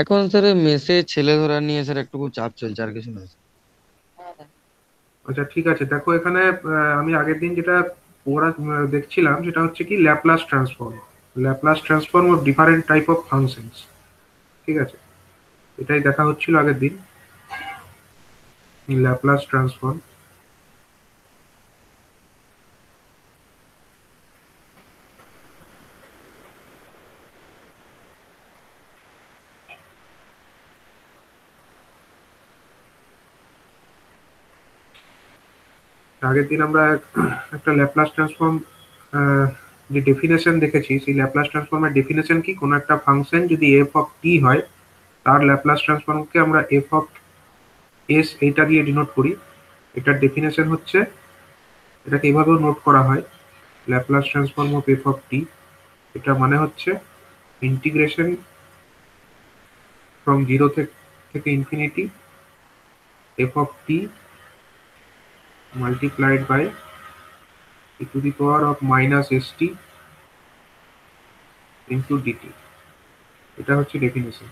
এখন স্যার মেসে ছেলে ধরা নিয়ে স্যার একটু চাপ চলছে, আর কিছু না। আচ্ছা ঠিক আছে, দেখো এখানে আমি আগের দিন যেটা পড়া দেখছিলাম সেটা হচ্ছে কি Laplace transform. Laplace transform of different type of functions, ঠিক আছে, এটাই দেখা হচ্ছিল আগের দিন, ল্যাপ্লাস ট্রান্সফর্ম। আগের দিন আমরা একটা ল্যাপ্লাস ট্রান্সফর্ম যে ডেফিনেশন দেখেছি, সেই ল্যাপ্লাস ট্রান্সফর্মের ডেফিনেশন কি, কোনো একটা ফাংশন যদি এফ অফ টি হয় তার ল্যাপ্লাস ট্রান্সফর্মকে আমরা এফ অফ এস এইটা দিয়ে ডিনোট করি। এটার ডেফিনেশন হচ্ছে, এটাকে এভাবেও নোট করা হয়, Laplace transform of F of টি, এটা মানে হচ্ছে ইন্টিগ্রেশন ফ্রম জিরো থেকে infinity f of t multiplied by e to the power of minus st into dt। এটা হচ্ছে ডেফিনেশন।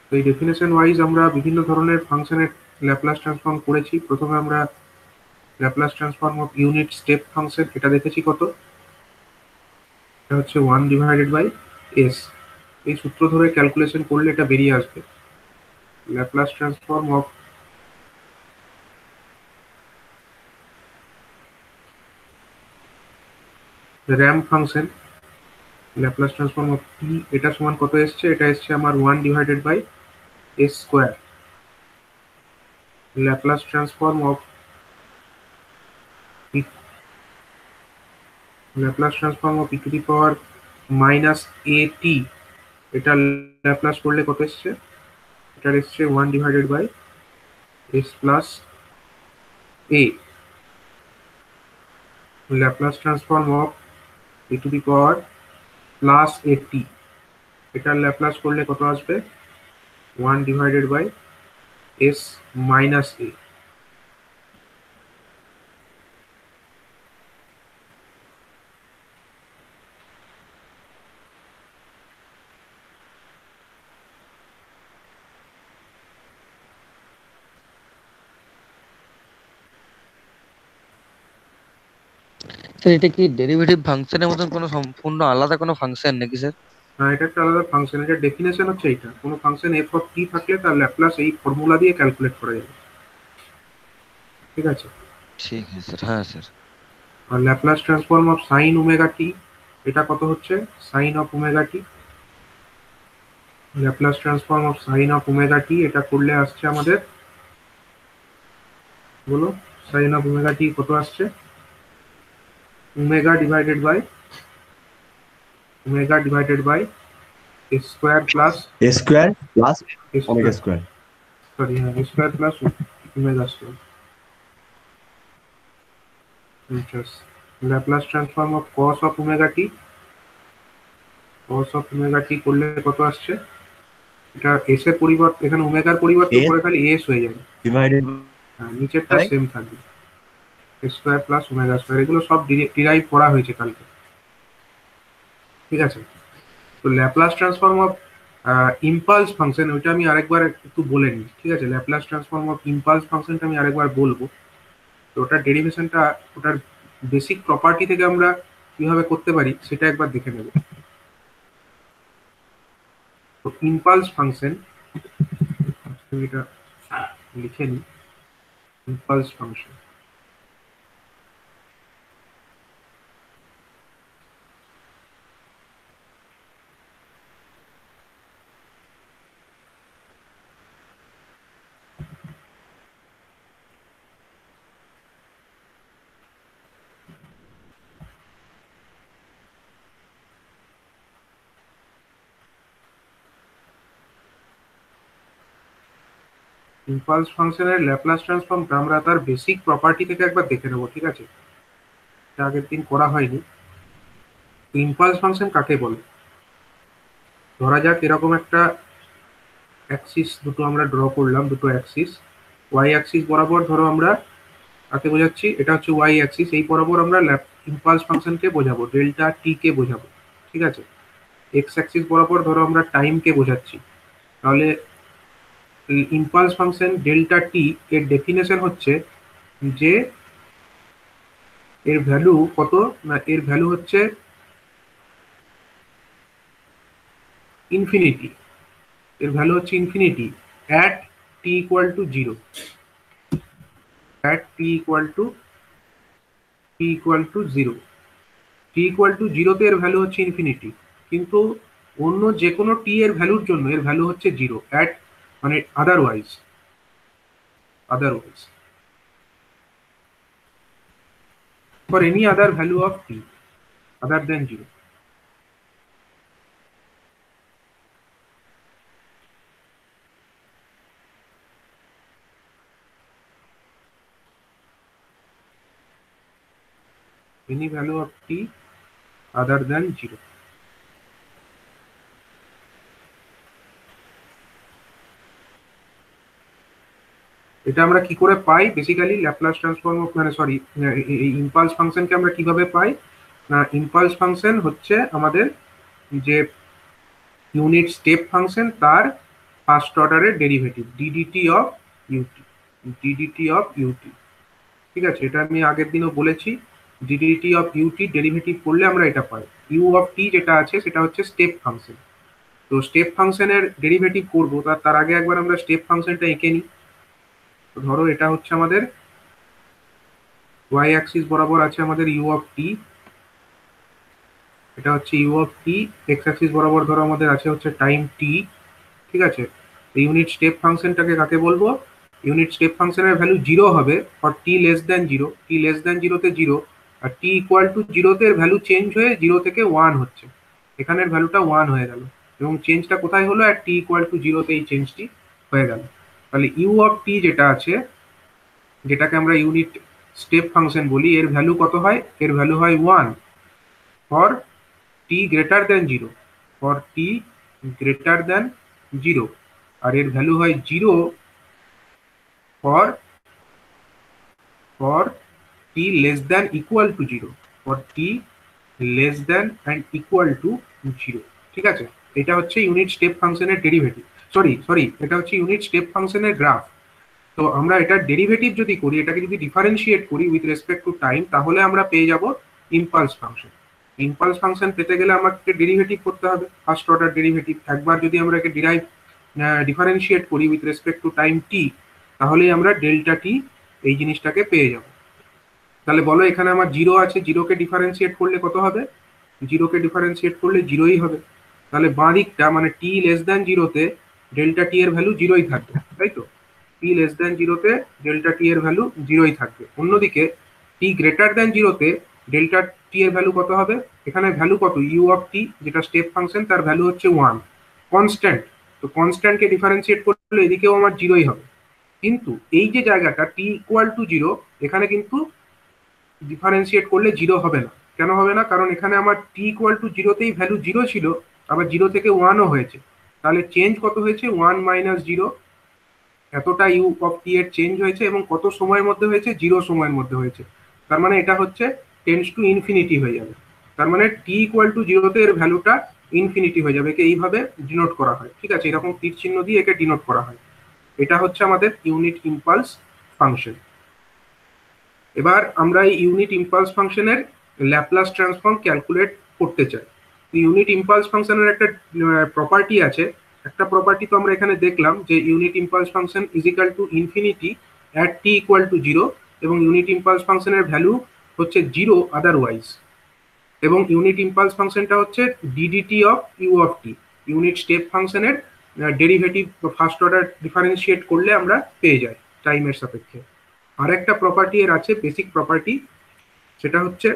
তো এই ডেফিনেশন ওয়াইজ আমরা বিভিন্ন ধরনের ফাংশনের ল্যাপ্লাস ট্রান্সফর্ম করেছি। প্রথমে আমরা Laplace transform of unit step function, এটা দেখেছি কত, এটা হচ্ছে 1/s। এই সূত্র ধরে ক্যালকুলেশন করলে এটা বেরিয়ে আসবে। Laplace transform of ramp function, Laplace transform of টি, এটা সমান কত এসছে, এটা এসছে আমার 1/s²। Laplace transform of Laplace transform of e to the power minus a t, এটা ল্যাপ্লাস করলে কত এসছে, এটা এসছে 1/s+a। Laplace transform of e to the power plus a t, এটার ল্যাপ্লাস করলে কত আসবে, 1/s−a। স্যার এটা কি ডেরিভেটিভ ফাংশনের মতন কোনো সম্পূর্ণ আলাদা কোনো ফাংশন নাকি স্যার? এটা একটা আলাদা ফাংশন, এটার ডেফিনেশন হচ্ছে এইটা, কোনো ফাংশন এফ অফ টি থাকলে তার ল্যাপ্লাস এই ফর্মুলা দিয়ে ক্যালকুলেট করা যাবে, ঠিক আছে। ঠিক আছে স্যার, হ্যাঁ স্যার। আর Laplace transform of sine omega t, এটা কত হচ্ছে, sine of omega t. Laplace transform of sine of omega t, এটা করলে আসছে আমাদের, বলো, সাইন অফ ওমেগা টি কত আসছে, omega divided by square plus a square plus omega square, square. Sorry হ্যাঁ, square plus omega square. Laplace transform of cos of omega t, cos of omega t করলে কত আসছে, এটা S এর পরিবর্তে, এখানে ওমেগার পরিবর্তে এ পরে খালি এস হয়ে যাবে, ডিভাইডেড হ্যাঁ নিচেরটা বাই সেম থাকবে, স্কোয়ার প্লাস ওমেগা স্কোয়ার, এগুলো সব ডিরাইভ করা হয়েছে কালকে, ঠিক আছে। তো Laplace transform of impulse function, ওইটা আমি আরেকবার একটু বলে নিই, ঠিক আছে। ল্যাপ্লাস ট্রান্সফর্ম অফ ইম্পালস ফাংশনটা আমি আরেকবার বলবো। তো ওটার ডেরিভেশনটা, ওটার বেসিক প্রপার্টি থেকে আমরা কিভাবে করতে পারি সেটা একবার দেখে নেব। তো ইম্পালস ফাংশন, এটা লিখে নিই, ইম্পালস ফাংশন। ইম্পালস ফাংশনের ল্যাপ্লাস ট্রান্সফর্মটা আমরা তার বেসিক প্রপার্টি থেকে একবার দেখে নেব, ঠিক আছে, এটা আগের দিন করা হয়নি। ইম্পালস ফাংশন কাকে বলে, ধরা যাক এরকম একটা অ্যাক্সিস দুটো আমরা ড্র করলাম, দুটো অ্যাক্সিস, ওয়াই অ্যাক্সিস বরাবর ধরো আমরা কাকে বোঝাচ্ছি, এটা হচ্ছে ওয়াই অ্যাক্সিস, এই বরাবর আমরা ইম্পালস ফাংশনকে বোঝাবো, ডেল্টা টি কে বোঝাবো, ঠিক আছে। এক্স অ্যাক্সিস বরাবর ধরো আমরা টাইমকে বোঝাচ্ছি, তাহলে ইম্পালস ফাংশন ডেল্টা টি এর ডেফিনেশন হচ্ছে যে এর ভ্যালু কত না, এর ভ্যালু হচ্ছে ইনফিনিটি, এর ভ্যালু হচ্ছে infinity at T equal to zero, at T equal to zero. T equal to জিরোতে এর ভ্যালু হচ্ছে ইনফিনিটি, কিন্তু অন্য যে কোনো টি এর ভ্যালুর জন্য এর ভ্যালু হচ্ছে জিরো অ্যাট মানে otherwise for any other value of T other than zero. Any value of T other than zero. এটা আমরা কি করে পাই? বেসিক্যালি ল্যাপ্লাস ট্রান্সফর্ম মানে সরি, এই ইম্পালস ফাংশনকে আমরা কিভাবে পাই না, ইম্পালস ফাংশন হচ্ছে আমাদের যে ইউনিট স্টেপ ফাংশন তার ফার্স্ট অর্ডারের derivative d d t of u t, d d t of u t. ঠিক আছে, এটা আমি আগের দিনও বলেছি, ডিডিটি অফ ইউটি ডেরিভেটিভ করলে আমরা এটা পাই। ইউ অফ টি যেটা আছে সেটা হচ্ছে স্টেপ ফাংশন। তো স্টেপ ফাংশনের ডেরিভেটিভ করবো তার আগে একবার আমরা স্টেপ ফাংশনটা এঁকে নিই। তো ধরো এটা হচ্ছে আমাদের ওয়াই অ্যাক্সিস বরাবর আছে আমাদের ইউ অফ টি, এটা হচ্ছে u of T. X axis বরাবর ধরো আমাদের আছে হচ্ছে টাইম টি। ঠিক আছে, ইউনিট স্টেপ ফাংশনটাকে কাকে বলবো? ইউনিট স্টেপ ফাংশনের ভ্যালু জিরো হবে for t less than zero, t less than জিরোতে জিরো, আর টি ইকুয়াল টু জিরোতে এর ভ্যালু চেঞ্জ হয়ে জিরো থেকে ওয়ান হচ্ছে, এখানের ভ্যালুটা ওয়ান হয়ে গেল, এবং চেঞ্জটা কোথায় হলো? আর টি ইকুয়াল টু জিরোতে এই চেঞ্জটি হয়ে গেল। তাহলে ইউ অফ টি যেটা আছে, যেটাকে আমরা ইউনিট স্টেপ ফাংশন বলি, এর ভ্যালু কত হয়? এর ভ্যালু হয় one for t greater than zero, for t greater than zero, আর এর ভ্যালু হয় zero for t less than equal to zero, for t less than and equal to zero. ঠিক আছে, এটা হচ্ছে ইউনিট স্টেপ ফাংশনের derivative, sorry এটা হচ্ছে ইউনিট স্টেপ ফাংশনের গ্রাফ। তো আমরা এটার ডেরিভেটিভ যদি করি, এটাকে যদি ডিফারেন্সিয়েট করি উইথ রেসপেক্ট টু টাইম, তাহলে আমরা পেয়ে যাব ইম্পালস ফাংশন। ইম্পালস ফাংশন পেতে গেলে আমাকে ডেরিভেটিভ করতে হবে, ফার্স্ট অর্ডার ডেরিভেটিভ। একবার যদি আমরা একে ডিফারেন্সিয়েট করি উইথ রেসপেক্ট টু টাইম টি, তাহলেই আমরা ডেল্টা টি এই জিনিসটাকে পেয়ে যাব। তাহলে বলো, এখানে আমার জিরো আছে, জিরোকে ডিফারেন্সিয়েট করলে কত হবে? জিরোকে ডিফারেন্সিয়েট করলে জিরোই হবে। তাহলে বাঁ দিকটা মানে টি লেস দেন জিরোতে ডেল্টা টি এর ভ্যালু জিরোই থাকবে, তাই তো? টি লেস দেন জিরোতে ডেল্টা টি এর ভ্যালু জিরোই থাকবে। অন্যদিকে টি গ্রেটার দেন জিরোতে ডেল্টা টি এর ভ্যালু কত হবে? এখানে ভ্যালু কত? ইউ অফ টি যেটা স্টেপ ফাংশন, তার ভ্যালু হচ্ছে ওয়ান, কনস্ট্যান্ট। তো কনস্ট্যান্টকে ডিফারেন্সিয়েট করলে এদিকেও আমার জিরোই হবে। কিন্তু এই যে জায়গাটা টি ইকুয়াল টু জিরো, এখানে কিন্তু ডিফারেন্সিয়েট করলে জিরো হবে না। কেন হবে না? কারণ এখানে আমার টি ইকুয়াল টু জিরোতেই ভ্যালু জিরো ছিল, আবার জিরো থেকে ওয়ানও হয়েছে। তাহলে চেঞ্জ কত হয়েছে? ওয়ান মাইনাস জিরো, এতটা ইউ অফ টি এর চেঞ্জ হয়েছে, এবং কত সময়ের মধ্যে হয়েছে? জিরো সময়ের মধ্যে হয়েছে। তার মানে এটা হচ্ছে টেন্স টু ইনফিনিটি হয়ে যাবে। তার মানে টি ইকুয়াল টু জিরোতে এর ভ্যালুটা ইনফিনিটি হয়ে যাবে। একে এইভাবে ডিনোট করা হয়। ঠিক আছে, এরকম তীর চিহ্ন দিয়ে একে ডিনোট করা হয়। এটা হচ্ছে আমাদের ইউনিট ইম্পালস ফাংশন। এবার আমরা এই ইউনিট ইম্পালস ফাংশনের ল্যাপ্লাস ট্রান্সফর্ম ক্যালকুলেট করতে চাই। ইউনিট ইম্পালস ফাংশনের একটা প্রপার্টি আছে, একটা প্রপার্টি তো আমরা এখানে দেখলাম যে unit impulse function is equal to infinity at T equal to zero, এবং ইউনিট ইম্পালস ফাংশনের ভ্যালু হচ্ছে জিরো আদারওয়াইজ, এবং ইউনিট ইম্পালস ফাংশনটা হচ্ছে d d t of u of T. Unit step ফাংশনের ডেরিভেটিভ ফার্স্ট অর্ডার ডিফারেন্সিয়েট করলে আমরা পেয়ে যাই টাইমের সাপেক্ষে। আর একটা প্রপার্টি এর আছে, বেসিক প্রপার্টি, সেটা হচ্ছে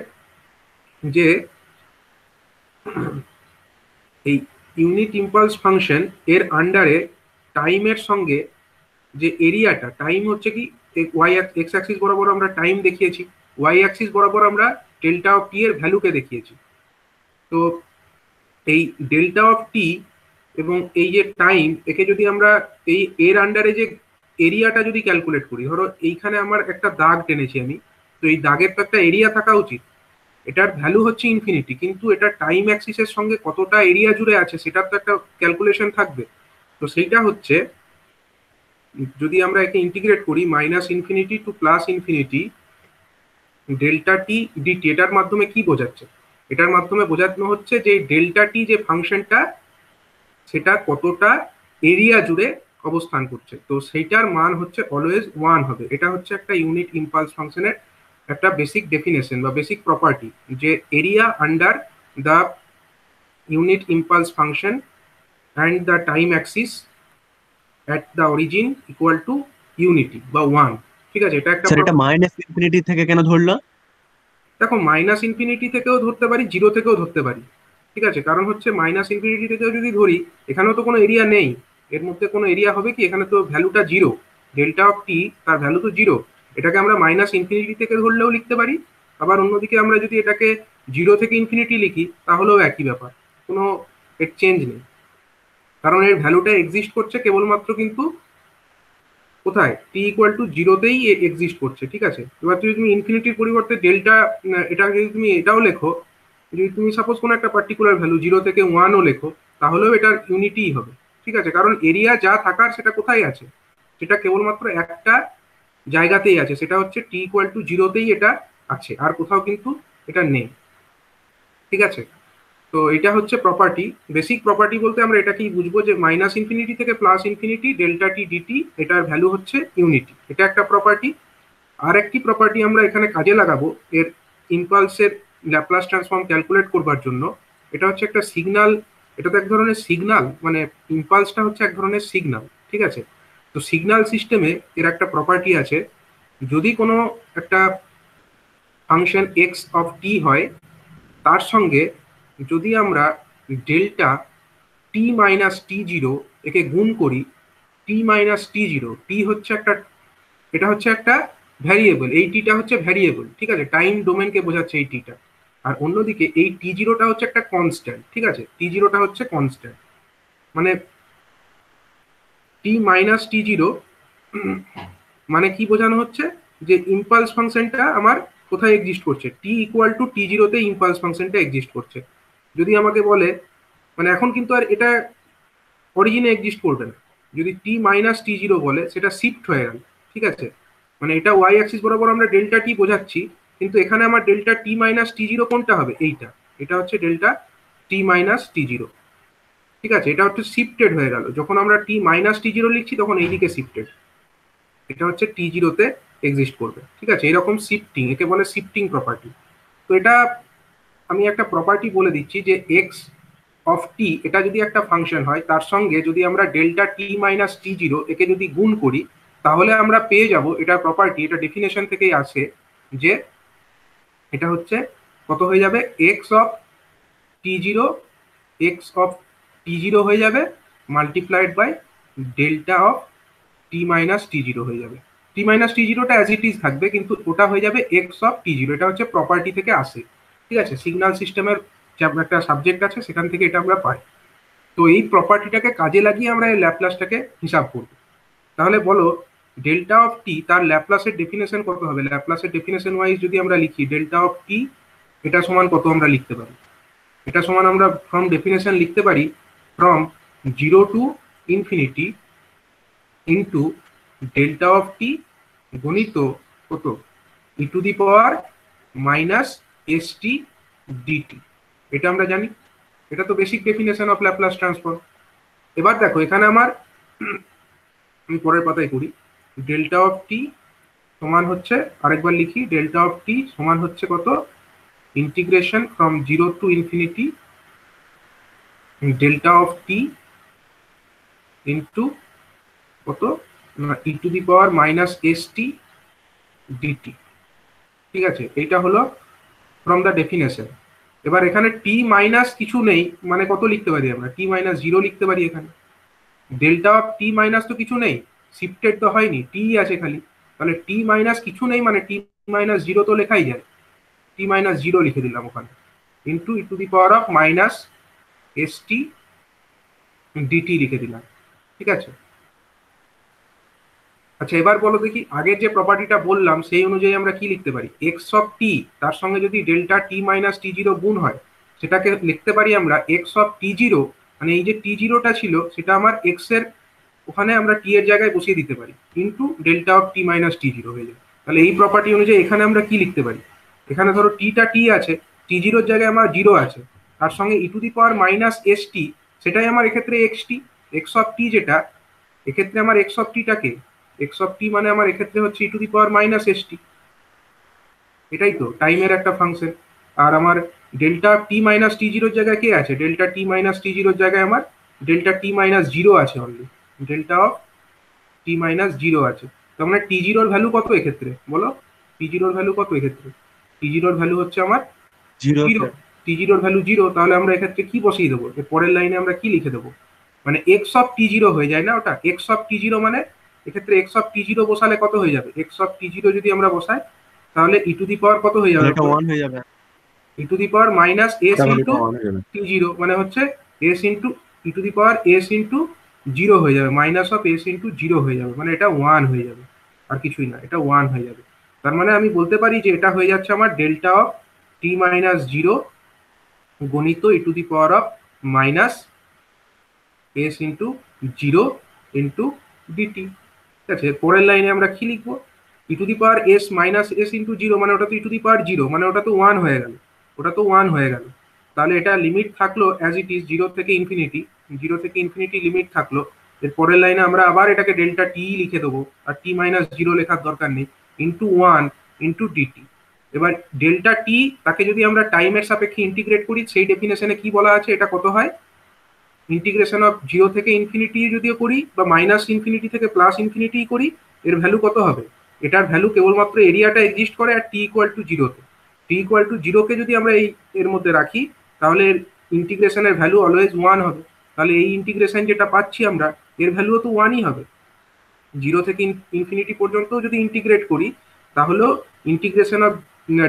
যে এই ইউনিট ইম্পালস ফাংশন এর আন্ডারে টাইমের সঙ্গে যে এরিয়াটা, টাইম হচ্ছে কি ওয়াই এক্স অ্যাক্সিস বরাবর আমরা টাইম দেখিয়েছি, ওয়াই অ্যাক্সিস বরাবর আমরা ডেল্টা অফ টি এর ভ্যালুকে দেখিয়েছি। তো এই ডেল্টা অফ টি এবং এই যে টাইম, একে যদি আমরা এই এর আন্ডারে যে এরিয়াটা যদি ক্যালকুলেট করি, ধরো এইখানে আমার একটা দাগ টেনেছি আমি, তো এই দাগের তো একটা এরিয়া থাকা উচিত। এটার ভ্যালু হচ্ছে ইনফিনিটি, কিন্তু এটা টাইম অ্যাক্সিসের সঙ্গে কতটা এরিয়া জুড়ে আছে সেটার তো একটা ক্যালকুলেশন থাকবে। তো সেইটা হচ্ছে, যদি আমরা একে ইন্টিগ্রেট করি minus infinity to plus infinity delta T d t, এটার মাধ্যমে কি বোঝাচ্ছে? এটার মাধ্যমে বোঝানো হচ্ছে যে ডেল্টা টি যে ফাংশনটা সেটা কতটা এরিয়া জুড়ে অবস্থান করছে, তো সেইটার মান হচ্ছে অলওয়েজ 1 হবে। এটা হচ্ছে একটা ইউনিট ইম্পালস ফাংশনের একটা বেসিক ডেফিনেশন বা বেসিক প্রপার্টি, যে area under the unit impulse function and the time Axis at the origin equal to unity বা 1। ঠিক আছে, এটা একটা স্যার এটা মাইনাস ইনফিনিটি থেকে কেন ধরলো? দেখো মাইনাস ইনফিনিটি থেকেও ধরতে পারি, জিরো থেকেও ধরতে পারি। ঠিক আছে, কারণ হচ্ছে মাইনাস ইনফিনিটি থেকেও যদি ধরি, এখানেও তো কোনো এরিয়া নেই, এর মধ্যে কোনো এরিয়া হবে কি? এখানে তো ভ্যালুটা জিরো, ডেল্টা অফ টি তার ভ্যালু তো জিরো। এটাকে আমরা মাইনাস ইনফিনিটি থেকে ধরলেও লিখতে পারি, আবার অন্যদিকে আমরা যদি এটাকে জিরো থেকে ইনফিনিটি লিখি তাহলেও একই ব্যাপার, কোনো এর চেঞ্জ নেই, কারণ এর ভ্যালুটা এক্সিস্ট করছে কেবলমাত্র কিন্তু কোথায়? টি ইকুয়াল টু জিরোতেই এক্সিস্ট করছে। ঠিক আছে, এবার যদি তুমি ইনফিনিটির পরিবর্তে ডেল্টা, এটা যদি তুমি এটাও লেখো, যদি তুমি সাপোজ কোনো একটা পার্টিকুলার ভ্যালু জিরো থেকে ওয়ানও লেখো, তাহলেও এটার ইউনিটিই হবে। ঠিক আছে, কারণ এরিয়া যা থাকার সেটা কোথায় আছে? সেটা কেবলমাত্র একটা জায়গাতেই আছে, সেটা হচ্ছে টি ইকুয়াল টু জিরোতেই এটা আছে, আর কোথাও কিন্তু এটা নেই। ঠিক আছে, তো এটা হচ্ছে প্রপার্টি, বেসিক প্রপার্টি বলতে আমরা এটাকেই বুঝবো যে মাইনাস ইনফিনিটি থেকে plus infinity delta T d t, এটার ভ্যালু হচ্ছে ইউনিটি, এটা একটা প্রপার্টি। আর একটি প্রপার্টি আমরা এখানে কাজে লাগাবো এর ইম্পালসের ল্যাপ্লাস ট্রান্সফর্ম ক্যালকুলেট করবার জন্য। এটা হচ্ছে একটা সিগন্যাল, এটা তো এক ধরনের সিগন্যাল, মানে ইম্পালসটা হচ্ছে এক ধরনের সিগন্যাল। ঠিক আছে, তো সিগন্যাল সিস্টেমে এর একটা প্রপার্টি আছে, যদি কোনো একটা ফাংশন এক্স অফ টি হয়, তার সঙ্গে যদি আমরা ডেল্টা টি মাইনাস টি জিরো একে গুণ করি, টি মাইনাস টি জিরো, টি হচ্ছে একটা, এটা হচ্ছে একটা ভ্যারিয়েবল, এই টিটা হচ্ছে ভ্যারিয়েবল। ঠিক আছে, টাইম ডোমেনকে বোঝাচ্ছে এই টিটা। আর অন্যদিকে এই টি জিরোটা হচ্ছে একটা কনস্ট্যান্ট। ঠিক আছে, টি জিরোটা হচ্ছে কনস্ট্যান্ট, মানে টি মাইনাস টি জিরো মানে কি বোঝানো হচ্ছে? যে ইম্পালস ফাংশনটা আমার কোথায় এক্সিস্ট করছে? টি ইকুয়াল টু টি জিরোতে ইম্পালস ফাংশনটা এক্সিস্ট করছে। যদি আমাকে বলে, মানে এখন কিন্তু আর এটা অরিজিনে এক্সিস্ট করবে না, যদি টি মাইনাস টি জিরো বলে সেটা শিফট হয়ে গেল। ঠিক আছে, মানে এটা ওয়াই অ্যাক্সিস বরাবর আমরা ডেল্টা টি বোঝাচ্ছি, কিন্তু এখানে আমার ডেল্টা টি মাইনাস টি জিরো কোনটা হবে? এইটা, এটা হচ্ছে ডেল্টা টি মাইনাস টি জিরো। ঠিক আছে, এটা হচ্ছে শিফটেড হয়ে গেল, যখন আমরা টি মাইনাস টি জিরো লিখছি তখন এইদিকে শিফটেড, এটা হচ্ছে টি জিরোতে এক্সিস্ট করবে। ঠিক আছে, এরকম শিফটিং, একে বলে শিফটিং প্রপার্টি। তো এটা আমি একটা প্রপার্টি বলে দিচ্ছি যে এক্স অফ টি, এটা যদি একটা ফাংশন হয়, তার সঙ্গে যদি আমরা ডেল্টা টি মাইনাস টি জিরো একে যদি গুণ করি, তাহলে আমরা পেয়ে যাব, এটা প্রপার্টি, এটা ডেফিনেশন থেকেই আসে, যে এটা হচ্ছে কত হয়ে যাবে? X of t zero, x of t zero হয়ে যাবে multiplied by delta of T minus t zero হয়ে যাবে। টি মাইনাস টি জিরোটা অ্যাজ ইট ইজ থাকবে, কিন্তু ওটা হয়ে যাবে এক্স অফ টি জিরো, এটা হচ্ছে প্রপার্টি থেকে আসে। ঠিক আছে, সিগন্যাল সিস্টেমের একটা সাবজেক্ট আছে, সেখান থেকে এটা আমরা পাই। তো এই প্রপার্টিটাকে কাজে লাগিয়ে আমরা এই ল্যাপ্লাসটাকে হিসাব করব। তাহলে বলো, ডেল্টা অফ টি তার ল্যাপ্লাসের ডেফিনেশন কত হবে? ল্যাপ্লাসের ডেফিনেশন ওয়াইজ যদি আমরা লিখি ডেল্টা অফ টি, এটা সমান কত আমরা লিখতে পারি? এটা সমান আমরা ফ্রম ডেফিনেশন লিখতে পারি from zero to infinity into delta of t গণিত কত? E to the power minus S T d t. এটা আমরা জানি, এটা তো basic definition of Laplace transform. এবার দেখো এখানে আমার, আমি পরের পাতায় করি, ডেল্টা অফ টি সমান হচ্ছে, আরেকবার লিখি, ডেল্টা অফ টি সমান হচ্ছে কত? Integration from zero to infinity delta of t into কত? E to the power minus S T d t. ঠিক আছে, এইটা হলো ফ্রম দ্য ডেফিনেশন। এবার এখানে টি মাইনাস কিছু নেই, মানে কত লিখতে পারি আমরা? টি মাইনাস জিরো লিখতে পারি। এখানে ডেল্টা অফ টি মাইনাস তো কিছু নেই, শিফটেড তো হয়নি, টি আছে খালি, তাহলে টি মাইনাস কিছু নেই মানে টি মাইনাস জিরো তো লেখাই যায়, টি মাইনাস জিরো লিখে দিলাম ওখানে, into E to the power of minus S T d t লিখে দিলাম। ঠিক আছে, আচ্ছা এবার বলো দেখি, আগের যে প্রপার্টিটা বললাম সেই অনুযায়ী আমরা কি লিখতে পারি? এক্স অফ টি তার সঙ্গে যদি ডেল্টা টি মাইনাস টি জিরো গুণ হয়, সেটাকে লিখতে পারি আমরা এক্স অফ টি জিরো, মানে এই যে টি জিরোটা ছিল সেটা আমার এক্স এর ওখানে আমরা টি এর জায়গায় বসিয়ে দিতে পারি, into delta of T minus t zero হয়ে যায়। তাহলে এই প্রপার্টি অনুযায়ী এখানে আমরা কি লিখতে পারি? এখানে ধরো টিটা টি আছে, টি জিরোর জায়গায় আমার জিরো আছে, তার সঙ্গে e to the power minus S t, সেটাই আমার এক্ষেত্রে x t, x of t যেটা, এক্ষেত্রে আমার এক্স অফ টিটাকে, এক্স অফ টি মানে আমার এক্ষেত্রে হচ্ছে ই to the power minus S t, এটাই তো টাইমের একটা ফাংশন। আর আমার ডেল্টা টি মাইনাস টি জিরোর জায়গায় কে আছে? ডেল্টা টি মাইনাস টি জিরোর জায়গায় আমার ডেল্টা টি মাইনাস জিরো আছে only, delta of T minus zero আছে। তার মানে টি জিরোর ভ্যালু কত এক্ষেত্রে বলো? টি জিরোর ভ্যালু কত এক্ষেত্রে? টি জিরোর ভ্যালু হচ্ছে আমার জিরো। জিরো। টি জিরোর ভ্যালু জিরো, তাহলে আমরা এক্ষেত্রে কি বসিয়ে দেবো? এর পরের লাইনে আমরা কি লিখে দেবো? মানে এক্স অফ টি জিরো হয়ে যায় না ওটা? এক্স অফ টি জিরো মানে এক্ষেত্রে এক্স অফ টি জিরো বসালে কত হয়ে যাবে? এক্স অফ টি জিরো যদি আমরা বসাই তাহলে ই টু দি পাওয়ার কত হয়ে যাবে? এটা ওয়ান হয়ে যাবে। E to the power minus s তাহলে ইন্টু এটা ওয়ান হয়ে যাবে। টি জিরো, মানে হচ্ছে s into E to the power s into zero হয়ে যাবে, minus of S into zero হয়ে যাবে, মানে এটা ওয়ান হয়ে যাবে, আর কিছুই না, এটা ওয়ান হয়ে যাবে। তার মানে আমি বলতে পারি যে এটা হয়ে যাচ্ছে আমার delta of T minus zero গণিত e to the power of minus s into zero into d t. ঠিক আছে, পরের লাইনে আমরা কি লিখবো? E to the power s minus s into zero, মানে ওটা তো ই টু দি পাওয়ার জিরো, মানে ওটা তো ওয়ান হয়ে গেল, ওটা তো ওয়ান হয়ে গেল। তাহলে এটা লিমিট থাকলো অ্যাজ ইট ইজ জিরো থেকে ইনফিনিটি, জিরো থেকে ইনফিনিটি লিমিট থাকলো। এর পরের লাইনে আমরা আবার এটাকে ডেল্টা টি লিখে দেবো, আর টি মাইনাস জিরো লেখার দরকার নেই, ইন্টু ওয়ান ইন্টু ডিটি। এবার ডেল্টা টি তাকে যদি আমরা টাইমের সাপেক্ষে ইন্টিগ্রেট করি, সেই ডেফিনেশনে কি বলা আছে? এটা কত হয়? ইন্টিগ্রেশন অফ জিরো থেকে ইনফিনিটি যদিও করি বা মাইনাস ইনফিনিটি থেকে প্লাস ইনফিনিটি করি, এর ভ্যালু কত হবে? এটার ভ্যালু কেবলমাত্র এরিয়াটা এক্সিস্ট করে আর টি ইকুয়াল টু জিরোতে। টি ইকুয়াল টু জিরোকে যদি আমরা এই এর মধ্যে রাখি তাহলে এর ইন্টিগ্রেশনের ভ্যালু অলওয়েজ ওয়ান হবে। তাহলে এই ইন্টিগ্রেশন যেটা পাচ্ছি আমরা, এর ভ্যালুও তো ওয়ানই হবে। জিরো থেকে ইনফিনিটি পর্যন্ত যদি ইন্টিগ্রেট করি তাহলেও integration of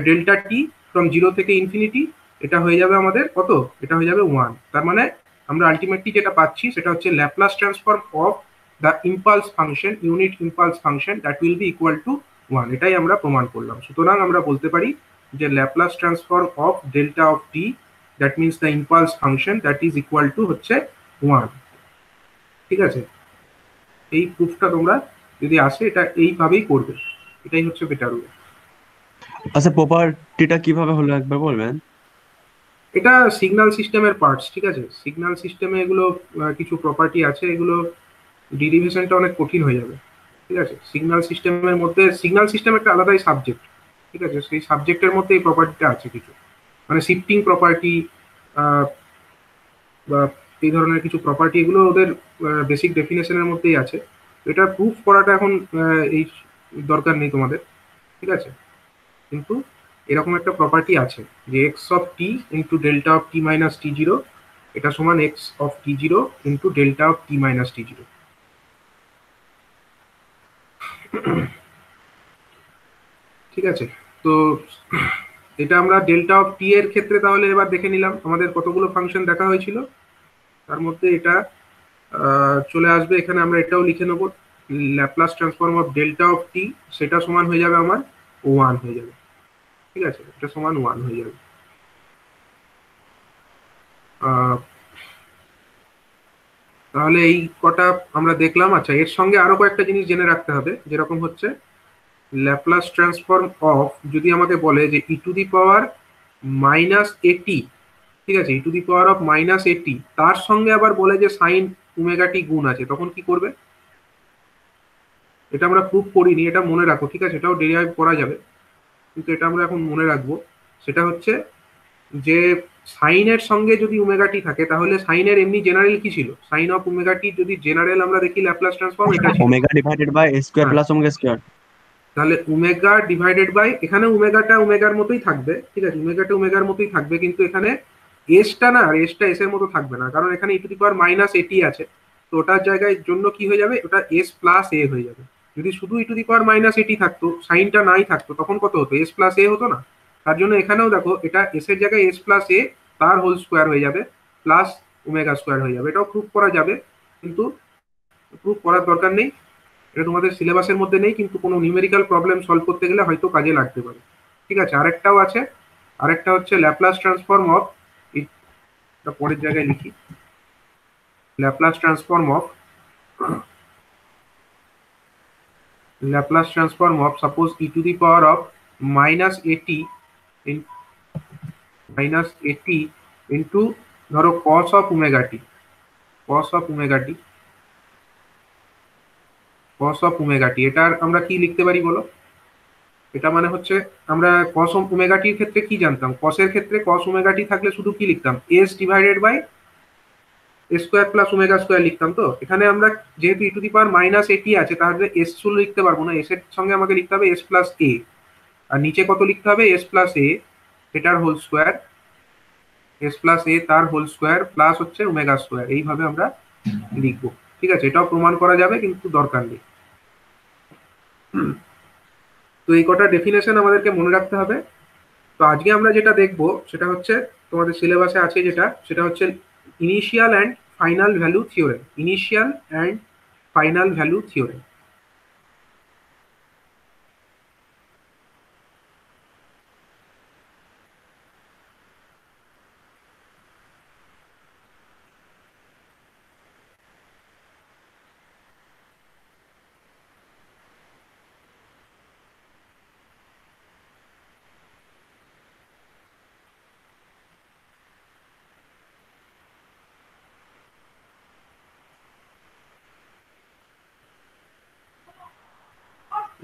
delta T from zero থেকে ইনফিনিটি, এটা হয়ে যাবে আমাদের কত? এটা হয়ে যাবে ওয়ান। তার মানে আমরা আলটিমেটলি যেটা পাচ্ছি সেটা হচ্ছে Laplace transform of the impulse function, unit impulse function, that will be equal to one. এটাই আমরা প্রমাণ করলাম। সুতরাং আমরা বলতে পারি যে Laplace transform of delta of T, that means the impulse function, that is equal to হচ্ছে ওয়ান। ঠিক আছে, এই প্রুফটা তোমরা যদি আসে এটা এইভাবেই করবে, এটাই হচ্ছে বেটার ওয়ে। আচ্ছা প্রপার্টিটা কিভাবে হলো একবার বলবেন? এটা সিগন্যাল সিস্টেমের পার্টস। ঠিক আছে, সিগন্যাল সিস্টেমে এগুলো কিছু প্রপার্টি আছে, এগুলো ডেরিভেশনটা অনেক কঠিন হয়ে যাবে। ঠিক আছে, সিগন্যাল সিস্টেমের মধ্যে সিগন্যাল সিস্টেম একটা আলাদাই সাবজেক্ট। ঠিক আছে, সেই সাবজেক্টের মধ্যে এই প্রপার্টিটা আছে কিছু, মানে শিফটিং প্রপার্টি বা এই ধরনের কিছু প্রপার্টি, এগুলো ওদের বেসিক ডেফিনেশনের মধ্যেই আছে। এটা প্রুফ করাটা এখন এই দরকার নেই তোমাদের। ঠিক আছে, কিন্তু এরকম একটা প্রপার্টি আছে যে x of t into delta of T minus t zero, এটা সমান x of t zero into delta of T minus t zero. ঠিক আছে, তো এটা আমরা ডেল্টা অফ টি এর ক্ষেত্রে তাহলে এবার দেখে নিলাম আমাদের কতগুলো ফাংশন দেখা হয়েছিল। তার মধ্যে এটা চলে আসবে এখানে, আমরা এটাও লিখে নেবো, Laplace transform of delta of t, সেটা সমান হয়ে যাবে আমার ওয়ান হয়ে যাবে। ঠিক আছে, এটা সমান ওয়ান হয়ে যাবে। তাহলে এই কটা আমরা দেখলাম। আচ্ছা, এর সঙ্গে আরো কয়েকটা জিনিস জেনে রাখতে হবে, যেরকম হচ্ছে ল্যাপ্লাস ট্রান্সফর্ম অফ যদি আমাকে বলে যে ই to the power minus a t, ঠিক আছে, e to the power of minus a t, তার সঙ্গে আবার বলে যে সাইন ওমেগা টি গুণ আছে, তখন কি করবে? এটা আমরা প্রুফ করিনি, এটা মনে রাখো। ঠিক আছে, এটাও ডেরিভাইভ করা যাবে, কিন্তু এটা আমরা এখন মনে রাখবো। সেটা হচ্ছে যে সাইনের সঙ্গে যদি ওমেগা টি থাকে তাহলে সাইনের এমনি জেনারেল কি ছিল? সাইন অফ ওমেগা টি যদি জেনারেল আমরা দেখি ল্যাপ্লাস ট্রান্সফর্ম এটা ছিল omega divided by A square হ্যাঁ, প্লাস ওমেগা স্কয়ার। তাহলে ওমেগা ডিভাইডেড বাই, এখানে ওমেগাটা ওমেগার মতোই থাকবে। ঠিক আছে, ওমেগাটা ওমেগার মতোই থাকবে, কিন্তু এখানে এসটা না, আর এসটা এস এর মতো থাকবে না, কারণ এখানে ই টু দি পাওয়ার মাইনাস এটি আছে। তো ওটার জায়গায় জন্য কি হয়ে যাবে? ওটা এস প্লাস এ হয়ে যাবে। যদি শুধু ই টু দি পাওয়ার মাইনাস এটি থাকতো, সাইনটা নাই থাকতো, তখন কত হতো? এস প্লাস এ হতো না? তার জন্য এখানেও দেখো, এটা এস এর জায়গায় এস প্লাস এ তার হোল স্কোয়ার হয়ে যাবে, প্লাস ওমেগা স্কোয়ার হয়ে যাবে। এটাও প্রুফ করা যাবে, কিন্তু প্রুফ করার দরকার নেই। এটা তোমাদের সিলেবাসের মধ্যে নেই, কিন্তু কোনো নিউমেরিক্যাল প্রবলেম সলভ করতে গেলে হয়তো কাজে লাগতে পারে। ঠিক আছে, আরেকটাও আছে, আরেকটা হচ্ছে ল্যাপ্লাস ট্রান্সফর্ম অফ, এটা পরের জায়গায় লিখি, Laplace transform of, Laplace transform of suppose e to the power of -80 -80 into ধরো cos of omega t, cos of omega t, cos of omega t, এটার আমরা কি লিখতে পারি বলো? এটা মানে হচ্ছে আমরা cos ওমেগা টির ক্ষেত্রে কি জানতাম, cos এর ক্ষেত্রে cos ওমেগা টি থাকলে শুধু কি লিখতাম, s divided by square plus omega square লিখতাম। তো এখানে আমরা যেহেতু ই টু দি পাওয়ার -80 আছে, তাহলে এস শুধু লিখতে পারবো না, এস এর সঙ্গে আমাকে লিখতে হবে s প্লাস এ, আর নিচে কত লিখতে হবে, s প্লাস এ এটার হোল স্কোয়ার, s প্লাস এ তার হোল স্কোয়ার প্লাস হচ্ছে ওমেগা স্কোয়ার, এইভাবে আমরা লিখবো। ঠিক আছে, এটাও প্রমাণ করা যাবে কিন্তু দরকার নেই। তো এই কটা ডেফিনেশন আমাদেরকে মনে রাখতে হবে। তো আজকে আমরা যেটা দেখব সেটা হচ্ছে তোমাদের সিলেবাসে আছে যেটা, সেটা হচ্ছে initial and final value theorem, initial and final value theorem.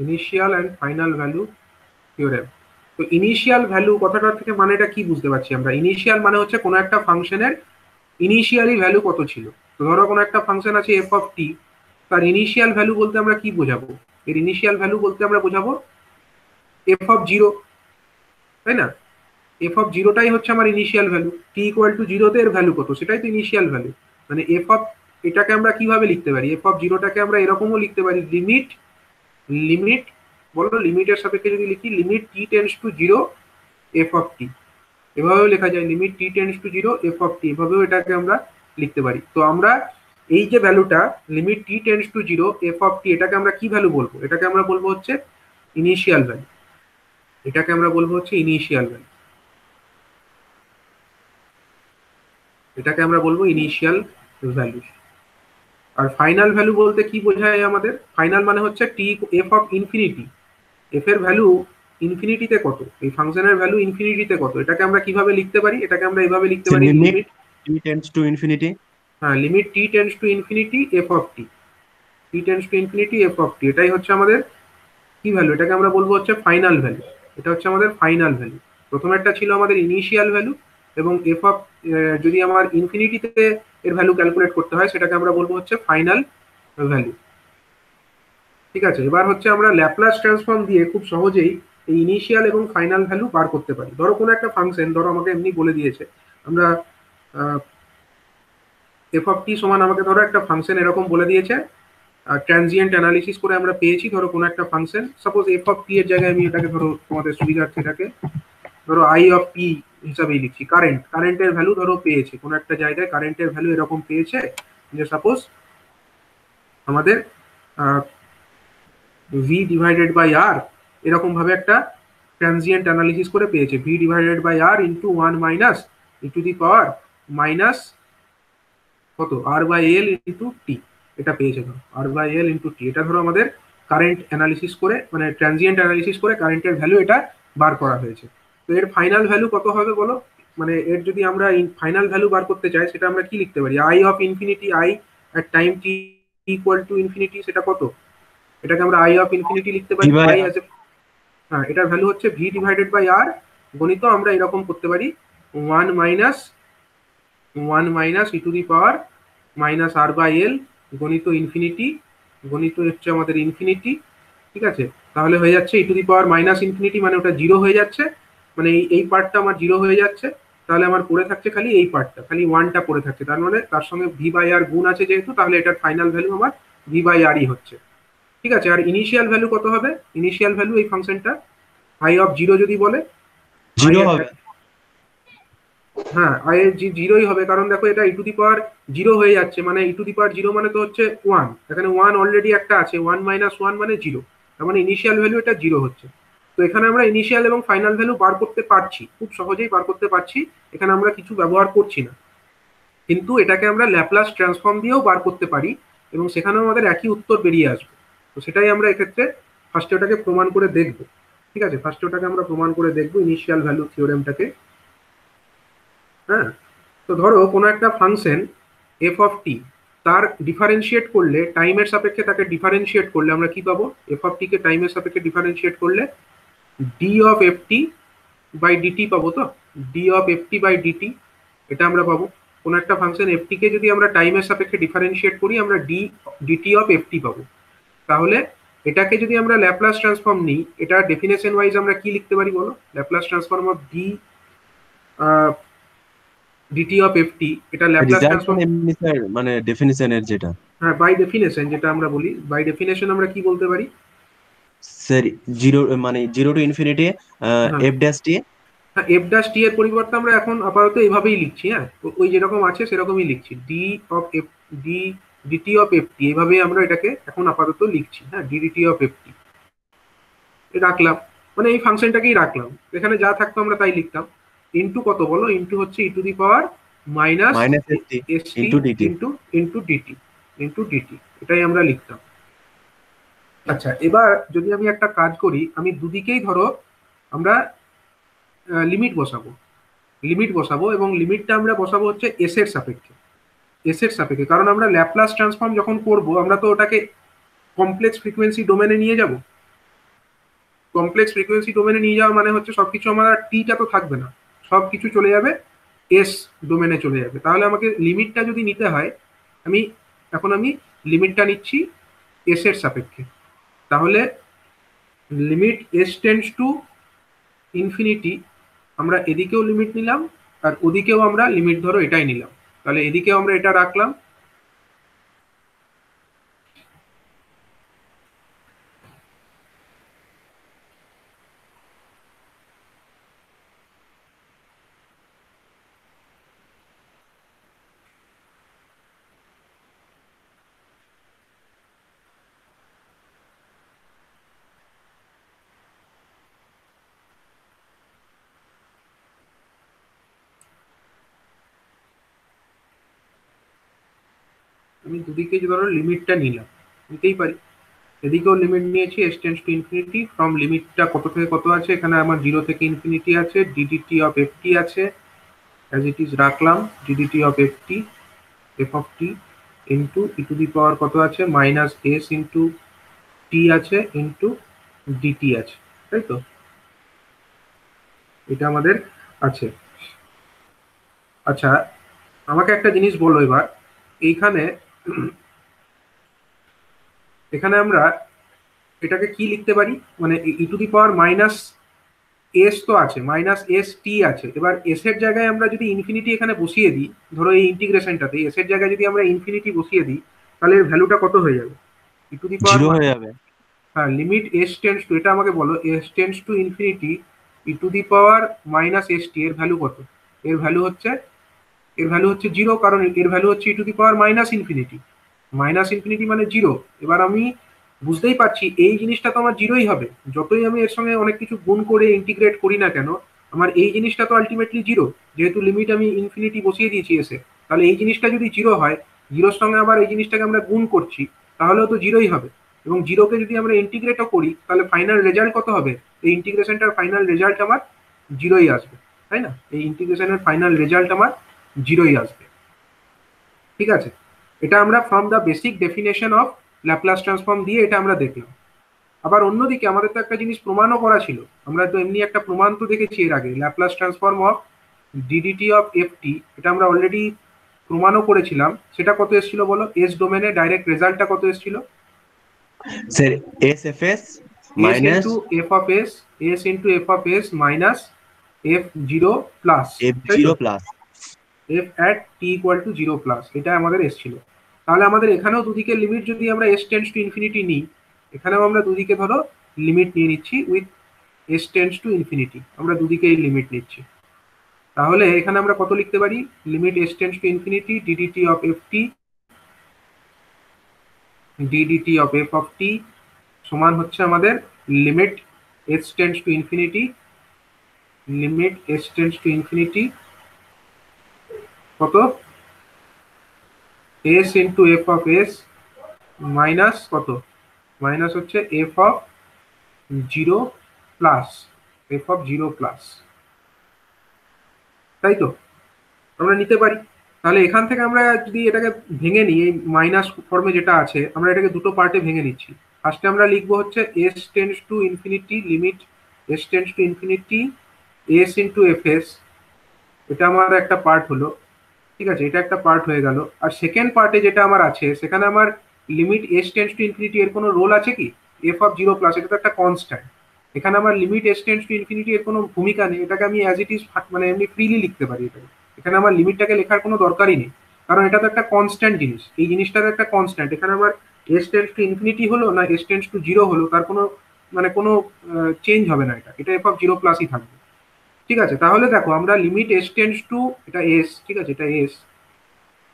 Initial and final value theorem. তো ইনিশিয়াল ভ্যালু কথাটা থেকে মানেটা কি বুঝতে পারছি আমরা? ইনিশিয়াল মানে হচ্ছে কোনো একটা ফাংশনের ইনিশিয়ালি ভ্যালু কত ছিল। তো ধরো কোনো একটা ফাংশন আছে এফ অফ টি, তার ইনিশিয়াল ভ্যালু বলতে আমরা কি বোঝাবো? এর ইনিশিয়াল ভ্যালু বলতে আমরা বোঝাবো এফ অফ জিরো, তাই না? এফ অফ জিরোটাই হচ্ছে আমার initial value, T equal to জিরোতে এর ভ্যালু কত, সেটাই তো ইনিশিয়াল ভ্যালু। মানে এফ অফ, এটাকে আমরা কিভাবে লিখতে পারি, এফ অফ জিরোটাকে আমরা এরকমও লিখতে পারি, লিমিট, লিমিট বলো, লিমিটের সাপেক্ষে যদি লিখি limit t tends to zero f of t, এভাবেও লেখা যায় limit t tends to zero f of t, এভাবেও এটাকে আমরা লিখতে পারি। তো আমরা এই যে ভ্যালুটা limit t tends to zero f of টি, এটাকে আমরা কি ভ্যালু বলবো? এটাকে আমরা বলবো হচ্ছে ইনিশিয়াল ভ্যালু, এটাকে আমরা বলবো হচ্ছে ইনিশিয়াল ভ্যালু, এটাকে আমরা বলবো ইনিশিয়াল ভ্যালু। আর ফাইনাল ভ্যালু বলতে কি বোঝায় আমাদের? ফাইনাল মানে হচ্ছে টি এফ অফ ইনফিনিটি, এফ এর ভ্যালু ইনফিনিটিতে কত, এই ফাংশনের ভ্যালু ইনফিনিটিতে কত, এটাকে আমরা কিভাবে লিখতে পারি? এটাকে আমরা এইভাবে লিখতে পারি, limit limit, t tends to infinity, হ্যাঁ, limit t tends to infinity f of t, t tends to infinity f of t, এটাই হচ্ছে আমাদের কি ভ্যালু? এটাকে আমরা বলবো হচ্ছে ফাইনাল ভ্যালু, এটা হচ্ছে আমাদের ফাইনাল ভ্যালু। প্রথমেরটা ছিল আমাদের ইনিশিয়াল ভ্যালু, এবং এফ অফ যদি আমার ইনফিনিটিতে এর ভ্যালু ক্যালকুলেট করতে হয় সেটাকে আমরা বলবো হচ্ছে ফাইনাল ভ্যালু। ঠিক আছে, এবার হচ্ছে আমরা ল্যাপ্লাস ট্রান্সফর্ম দিয়ে খুব সহজেই এই ইনিশিয়াল এবং ফাইনাল ভ্যালু বার করতে পারি। ধরো কোনো একটা ফাংশন, ধরো আমাকে এমনি বলে দিয়েছে আমরা এফ অফ টি সমান, আমাকে ধরো একটা ফাংশন এরকম বলে দিয়েছে, ট্রানজিয়েন্ট অ্যানালিসিস করে আমরা পেয়েছি ধরো কোনো একটা ফাংশন, সাপোজ এফ অফ টি এর জায়গায় আমি এটাকে ধরো তোমাদের সুবিধার্থে এটাকে ধরো আই অফ টি হিসাবেই লিখছি, কারেন্ট, কারেন্টের ভ্যালু ধরো পেয়েছে কোনো একটা জায়গায়, কারেন্টের ভ্যালু এরকম পেয়েছে যে সাপোজ আমাদের ভি ডিভাইডেড বাই আর, এরকম ভাবে একটা ট্রানজিয়েন্ট অ্যানালিসিস করে পেয়েছে, V divided by R into 1 minus E to the power minus কত, আর বাই এল ইন্টু টি, এটা পেয়েছে ধরো আর বাই এল ইন্টু টি। এটা ধরো আমাদের কারেন্ট অ্যানালিসিস করে, মানে ট্রানজিয়েন্ট অ্যানালিসিস করে কারেন্টের ভ্যালু এটা বার করা হয়েছে। তো এর ফাইনাল ভ্যালু কত হবে বলো? মানে এর যদি আমরা ফাইনাল ভ্যালু বার করতে চাই সেটা আমরা কি লিখতে পারি? I of infinity, I at time T equal to infinity, সেটা কত? এটাকে আমরা আই অফ ইনফিনিটি লিখতে পারি, আই অ্যাজ এ, হ্যাঁ, এটার ভ্যালু হচ্ছে ভি ডিভাইডেড বাই আর, গণিত আমরা এরকম করতে পারি 1 minus E to the power minus R by L গণিত ইনফিনিটি, গণিত হচ্ছে আমাদের ইনফিনিটি। ঠিক আছে, তাহলে হয়ে যাচ্ছে e to the power minus infinity, মানে ওটা জিরো হয়ে যাচ্ছে, মানে এই পার্টটা আমার জিরো হয়ে যাচ্ছে, তাহলে আমার পড়ে থাকছে খালি এই পার্টটা, খালি ওয়ানটা পড়ে থাকছে, তার মানে তার সঙ্গে ভি বাই আর গুণ আছে যেহেতু, তাহলে এটার ফাইনাল ভ্যালু আমার ভি বাই আরই হচ্ছে। ঠিক আছে, আর ইনিশিয়াল ভ্যালু কত হবে? ইনিশিয়াল ভ্যালু এই ফাংশনটা আই অফ জিরো যদি বলে, জিরো হবে, হ্যাঁ, আই জিরোই হবে, কারণ দেখো এটা ই টু দি পাওয়ার জিরো হয়ে যাচ্ছে, মানে e to the power zero মানে তো হচ্ছে ওয়ান, এখানে ওয়ান অলরেডি একটা আছে, ওয়ান মাইনাস ওয়ান মানে জিরো, তার মানে ইনিশিয়াল ভ্যালু এটা জিরো হচ্ছে। তো এখানে আমরা ইনিশিয়াল এবং ফাইনাল ভ্যালু বার করতে পারছি, খুব সহজেই বার করতে পারছি, এখানে আমরা কিছু ব্যবহার করছি না। কিন্তু এটাকে আমরা ল্যাপ্লাস ট্রান্সফর্ম দিয়েও বার করতে পারি, এবং সেখানেও আমাদের একই উত্তর বেরিয়ে আসবে। তো সেটাই আমরা এক্ষেত্রে ফার্স্টে ওটাকে প্রমাণ করে দেখব। ঠিক আছে, ফার্স্টে ওটাকে আমরা প্রমাণ করে দেখবো, ইনিশিয়াল ভ্যালু থিওরেমটাকে। হ্যাঁ, তো ধরো কোনো একটা ফাংশন এফ অফ টি, তার ডিফারেন্সিয়েট করলে টাইমের সাপেক্ষে, তাকে ডিফারেন্সিয়েট করলে আমরা কি পাবো? এফ অফ টি কে টাইমের সাপেক্ষে ডিফারেন্সিয়েট করলে D of F T by d t পাবো। তো D of F T by d t, এটা আমরা পাবো। কোনো একটা ফাংশন এফ টি কে যদি আমরা টাইমের সাপেক্ষে ডিফারেন্সিয়েট করি, আমরা ডিটি অফ এফ টি পাবো। তাহলে এটাকে যদি আমরা ল্যাপ্লাস ট্রান্সফর্ম নিই, এটা ডেফিনেশন ওয়াইজ আমরা কি লিখতে পারি বলো? Laplace transform of D d t of F T, এটা ল্যাপ্লাস রেজাল্ট ট্রান্সফর্ম। এমনি স্যার মানে ডেফিনিশনের যেটা হ্যাঁ, বাই ডেফিনেশন যেটা আমরা বলি, বাই ডেফিনেশন আমরা কি বলতে পারি? স্যার, জিরো মানে জিরো টু ইনফিনিটি হ্যাঁ, এফ ড্যাশ টি। হ্যাঁ, এফ ডাস টি এর পরিবর্তে আমরা এখন আপাতত এইভাবেই লিখছি। হ্যাঁ, ওই যেরকম আছে সেরকমই লিখছি, D of F, D d t of F T, এইভাবেই আমরা এটাকে এখন আপাতত লিখছি। হ্যাঁ, ডিডিটি অফ এফ টি রাখলাম, মানে এই ফাংশনটাকেই রাখলাম, এখানে যা থাকতো আমরা তাই লিখতাম। ইন্টু কত বলো? ইন্টু হচ্ছে ই to the power minus minus S t s t into d t. Into into d t, into d t, এটাই আমরা লিখতাম। আচ্ছা, এবার যদি আমি একটা কাজ করি, আমি দুদিকেই ধরো আমরা লিমিট বসাবো, লিমিট বসাবো, এবং লিমিটটা আমরা বসাবো হচ্ছে এস এর সাপেক্ষে, এস এর সাপেক্ষে, কারণ আমরা ল্যাপ্লাস ট্রান্সফর্ম যখন করব, আমরা তো ওটাকে কমপ্লেক্স ফ্রিকোয়েন্সি ডোমেনে নিয়ে যাব। কমপ্লেক্স ফ্রিকোয়েন্সি ডোমেনে নিয়ে যাওয়া মানে হচ্ছে সবকিছু, আমার টিটা তো থাকবে না, সবকিছু চলে যাবে এস ডোমেনে চলে যাবে। তাহলে আমাকে লিমিটটা যদি নিতে হয়, আমি আমি লিমিটটা নিচ্ছি এস এর সাপেক্ষে। তাহলে limit S tends to infinity, আমরা এদিকেও লিমিট নিলাম, আর ওদিকেও আমরা লিমিট ধরো এটাই নিলাম, তাহলে এদিকেও আমরা এটা রাখলাম। আমি দুদিকে ধরো লিমিটটা নিলাম, নিতেই পারি, এদিকেও লিমিট নিয়েছি s tends to infinity, from লিমিটটা কত থেকে কত আছে, এখানে আমার জিরো থেকে ইনফিনিটি আছে, ডিডিটি অফ এফ টি আছে, অ্যাজ ইট ইজ রাখলাম, d d t of F t, f of t into E to the power কত আছে, মাইনাস এস ইন্টু টি আছে, ইন্টু ডিটি আছে, তাই তো? এটা আমাদের আছে। আচ্ছা, আমাকে একটা জিনিস বলো এবার, এইখানে এখানে আমরা এটাকে কি লিখতে পারি? মানে e to the power minus s তো আছে, মাইনাস এস টি আছে, এবার এস এর জায়গায় আমরা যদি ইনফিনিটি এখানে বসিয়ে দিই, ধরো এই ইন্টিগ্রেশনটাতে এস এর জায়গায় যদি আমরা ইনফিনিটি বসিয়ে দিই, তাহলে এর ভ্যালুটা কত হয়ে যাবে? E to the power, zero হয়ে যাবে। হ্যাঁ, লিমিট এস টেন্স টু, এটা আমাকে বলো, S tends to infinity E to the power minus S t, এর ভ্যালু কত? এর ভ্যালু হচ্ছে, এর ভ্যালু হচ্ছে জিরো, কারণ এর ভ্যালু হচ্ছে ই to the power minus infinity, minus infinity মানে জিরো। এবার আমি বুঝতেই পারছি এই জিনিসটা তো আমার জিরোই হবে, যতই আমি এর সঙ্গে অনেক কিছু গুণ করে ইন্টিগ্রেট করি না কেন, আমার এই জিনিসটা তো আলটিমেটলি জিরো, যেহেতু লিমিট আমি ইনফিনিটি বসিয়ে দিয়েছি এসে। তাহলে এই জিনিসটা যদি জিরো হয়, জিরোর সঙ্গে আবার এই জিনিসটাকে আমরা গুণ করছি, তাহলেও তো জিরোই হবে। এবং জিরোকে যদি আমরা ইন্টিগ্রেটও করি, তাহলে ফাইনাল রেজাল্ট কত হবে? এই ইন্টিগ্রেশনটার ফাইনাল রেজাল্ট আমার জিরোই আসবে, তাই না? এই ইন্টিগ্রেশনের ফাইনাল রেজাল্ট আমার জিরোই আসবে। ঠিক আছে, এটা আমরা from the basic definition of Laplace transform দিয়ে এটা আমরা দেখলাম। আবার অন্যদিকে আমাদের তো একটা জিনিস প্রমাণও করা ছিল, আমরা তো এমনি একটা প্রমাণ তো দেখেছি এর আগে, Laplace transform of DDT of F T, এটা আমরা অলরেডি প্রমাণও করেছিলাম। সেটা কত এসেছিল বলো? এস ডোমেনে ডাইরেক্ট রেজাল্টটা কত এসেছিল? Sir S F S S minus into F of S, S into F of S minus F zero plus, F তাই তো? Zero plus. F at T equal to zero plus, এটা আমাদের এসেছিল। তাহলে আমাদের এখানেও দুদিকে লিমিট যদি আমরা এস টেন্স টু ইনফিনিটি নিই, এখানেও আমরা দুদিকে ধরো লিমিট নিয়ে নিচ্ছি with S tends to infinity, আমরা দুদিকে এই লিমিট নিচ্ছি। তাহলে এখানে আমরা কত লিখতে পারি, limit S tends to infinity d d t of F t DDT of F of টি সমান হচ্ছে আমাদের limit S tends to infinity, limit S tends to infinity কত, S into F of S minus কত, মাইনাস হচ্ছে F of zero plus, F of zero plus, তাই তো আমরা নিতে পারি। তাহলে এখান থেকে আমরা যদি এটাকে ভেঙে নিই, এই মাইনাস ফর্মে যেটা আছে আমরা এটাকে দুটো পার্টে ভেঙে নিচ্ছি। ফার্স্টে আমরা লিখবো হচ্ছে S tends to infinity limit S tends to infinity s into F S, এটা আমার একটা পার্ট হলো, ঠিক আছে, এটা একটা পার্ট হয়ে গেল। আর সেকেন্ড পার্টে যেটা আমার আছে সেখানে আমার limit S tends to infinity এর কোনো রোল আছে কি, এফ অফ জিরো প্লাস এটা তো একটা কনস্ট্যান্ট, এখানে আমার limit S tends to infinity এর কোনো ভূমিকা নেই, এটাকে আমি অ্যাজ ইট ইজ মানে এমনি ফ্রিলি লিখতে পারি এটাকে, এখানে আমার লিমিটটাকে লেখার কোনো দরকারই নেই, কারণ এটা তো একটা কনস্ট্যান্ট জিনিস, এই জিনিসটা তো একটা কনস্ট্যান্ট, এখানে আমার এস টেন্ডস টু ইনফিনিটি হলো না এস টেন্ডস টু জিরো হলো তার কোনো মানে কোনো চেঞ্জ হবে না, এটা এফ অফ জিরো প্লাসই থাকবে। ঠিক আছে, তাহলে দেখো আমরা লিমিট এস টেন্ডস টু, এটা এস, ঠিক আছে, এটা s,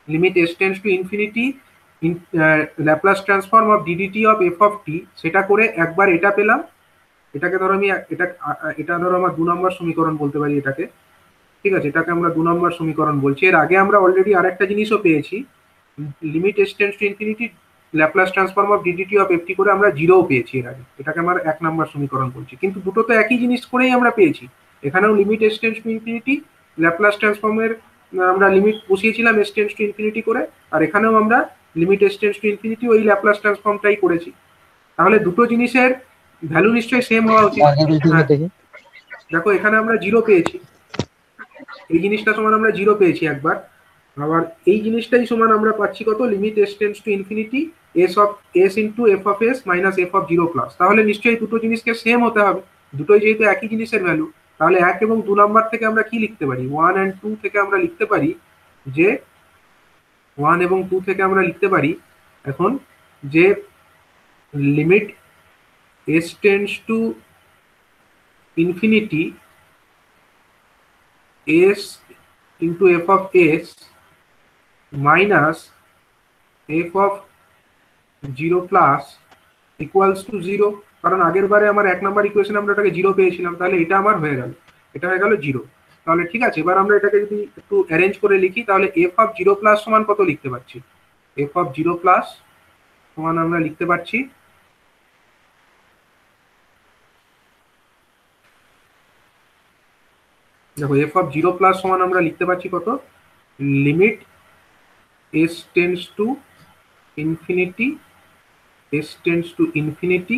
limit S tends to infinity Laplace transform of DDT of F of t, সেটা করে একবার এটা পেলাম, এটাকে ধরো আমি এটা ধরো আমার 2 নম্বর সমীকরণ বলতে পারি এটাকে, ঠিক আছে, এটাকে আমরা 2 নম্বর সমীকরণ বলছি। এর আগে আমরা অলরেডি আরেকটা জিনিসও পেয়েছি, limit S tends to infinity Laplace transform of DDT of F T করে আমরা জিরোও পেয়েছি এর আগে, এটাকে আমরা 1 নম্বর সমীকরণ বলছি, কিন্তু দুটো তো একই জিনিস করেই আমরা পেয়েছি। এখানেও limit S tends to infinity Laplace ট্রান্সফর্মের আমরা লিমিট বসিয়েছিলাম এস টেন্ডস টু ইনফিনিটি করে, আর এখানেও আমরা limit S tends to infinity ওই ল্যাপ্লাস ট্রান্সফর্মটাই করেছি। তাহলে দুটো জিনিসের ভ্যালু নিশ্চয়ই সেম হওয়া উচিত। হ্যাঁ, দেখো এখানে আমরা জিরো পেয়েছি, এই জিনিসটা সমান আমরা জিরো পেয়েছি একবার, আবার এই জিনিসটাই সমান আমরা পাচ্ছি কত, limit S tends to infinity S of S into F of S minus F of zero plus, তাহলে নিশ্চয়ই দুটো জিনিসকে সেম হতে হবে, দুটোই যেহেতু একই জিনিসের ভ্যালু, তাহলে 1 এবং 2 নাম্বার থেকে আমরা কি লিখতে পারি, 1 and 2 থেকে আমরা লিখতে পারি যে 1 এবং 2 থেকে আমরা লিখতে পারি এখন যে limit S tends to infinity s into F of S minus F of zero plus equals two zero, কারণ আগের বারে আমার 1 নাম্বার ইকুয়েশন আমরা এটাকে জিরো পেয়েছিলাম, তাহলে এটা আমার হয়ে গেল, এটা হয়ে গেল জিরো। তাহলে ঠিক আছে, এবার আমরা এটাকে যদি একটু অ্যারেঞ্জ করে লিখি তাহলে এফ অফ জিরো প্লাস সমান কত লিখতে পারছি, এফ অফ জিরো প্লাস সমান আমরা লিখতে পারছি, দেখো এফ অফ জিরো প্লাস সমান আমরা লিখতে পারছি কত, limit S tends to infinity S tends to infinity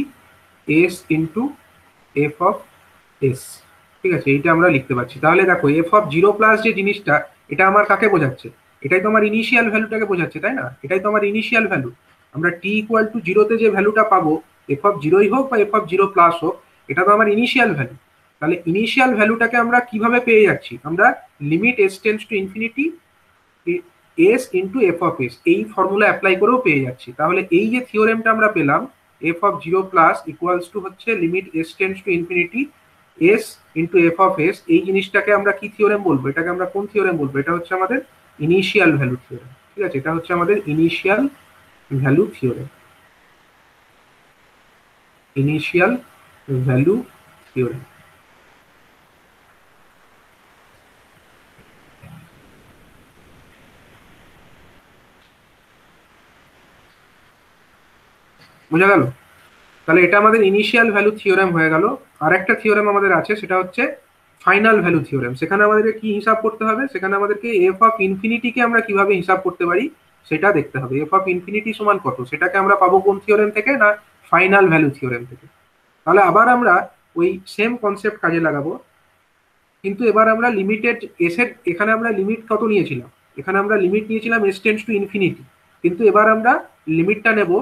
s into F of S, ঠিক আছে, এইটা আমরা লিখতে পারছি। তাহলে দেখো এফ অফ জিরো প্লাস যে জিনিসটা, এটা আমার কাকে বোঝাচ্ছে, এটাই তো আমার ইনিশিয়াল ভ্যালুটাকে বোঝাচ্ছে, তাই না, এটাই তো আমার ইনিশিয়াল ভ্যালু, আমরা টি ইকুয়াল টু জিরোতে যে ভ্যালুটা পাবো, এফ অফ জিরোই হোক বা এফ অফ জিরো প্লাস হোক, এটা তো আমার ইনিশিয়াল ভ্যালু। তাহলে ইনিশিয়াল ভ্যালুটাকে আমরা কিভাবে পেয়ে যাচ্ছি, আমরা limit S tends to infinity s into F of s এই ফর্মুলা অ্যাপ্লাই করেও পেয়ে যাচ্ছি। তাহলে এই যে থিওরেমটা আমরা পেলাম, f of zero plus equals to হচ্ছে limit S tends to infinity s into F of s, এই জিনিসটাকে আমরা কি থিওরেম বলবো, এটাকে আমরা কোন থিওরেম বলবো, এটা হচ্ছে আমাদের ইনিশিয়াল ভ্যালু থিওরেম, ঠিক আছে, এটা হচ্ছে আমাদের initial value theorem, initial value theorem. বোঝা গেল? তাহলে এটা আমাদের ইনিশিয়াল ভ্যালু থিওরেম হয়ে গেল। আর একটা থিওরেম আমাদের আছে, সেটা হচ্ছে ফাইনাল ভ্যালু থিওরেম। সেখানে আমাদেরকে কি হিসাব করতে হবে, সেখানে আমাদেরকে এফ অফ ইনফিনিটিকে আমরা কিভাবে হিসাব করতে পারি সেটা দেখতে হবে। এফ অফ ইনফিনিটি সমান কত, সেটাকে আমরা পাবো কোন থিওরেম থেকে, না ফাইনাল ভ্যালু থিওরেম থেকে। তাহলে আবার আমরা ওই সেম কনসেপ্ট কাজে লাগাবো, কিন্তু এবার আমরা লিমিটেড এস এর, এখানে আমরা লিমিট কত নিয়েছিলাম, এখানে আমরা লিমিট নিয়েছিলাম এস টেন্ডস টু ইনফিনিটি, কিন্তু এবার আমরা লিমিটটা নেব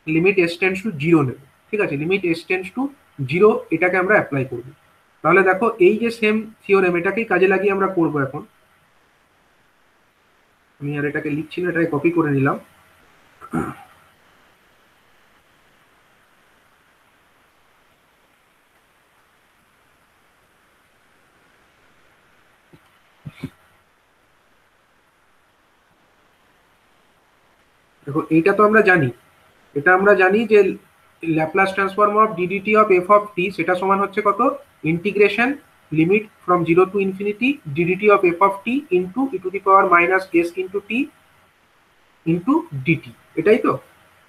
limit S tends to zero নেব, ঠিক আছে, limit S tends to zero এটাকে আমরা অ্যাপ্লাই করব। তাহলে দেখো এই যে সেম থিওরেম, এটাকেই কাজে লাগিয়ে আমরা করব এখন। আমি আর এটাকে লিখছি না, এটাকে কপি করে নিলাম। দেখো এইটা তো আমরা জানি, এটা আমরা জানি যে Laplace transform of DDT of F of t সেটা সমান হচ্ছে কত, integration limit from zero to infinity d d t of F of t into E to the power minus s into t into d t, এটাই তো।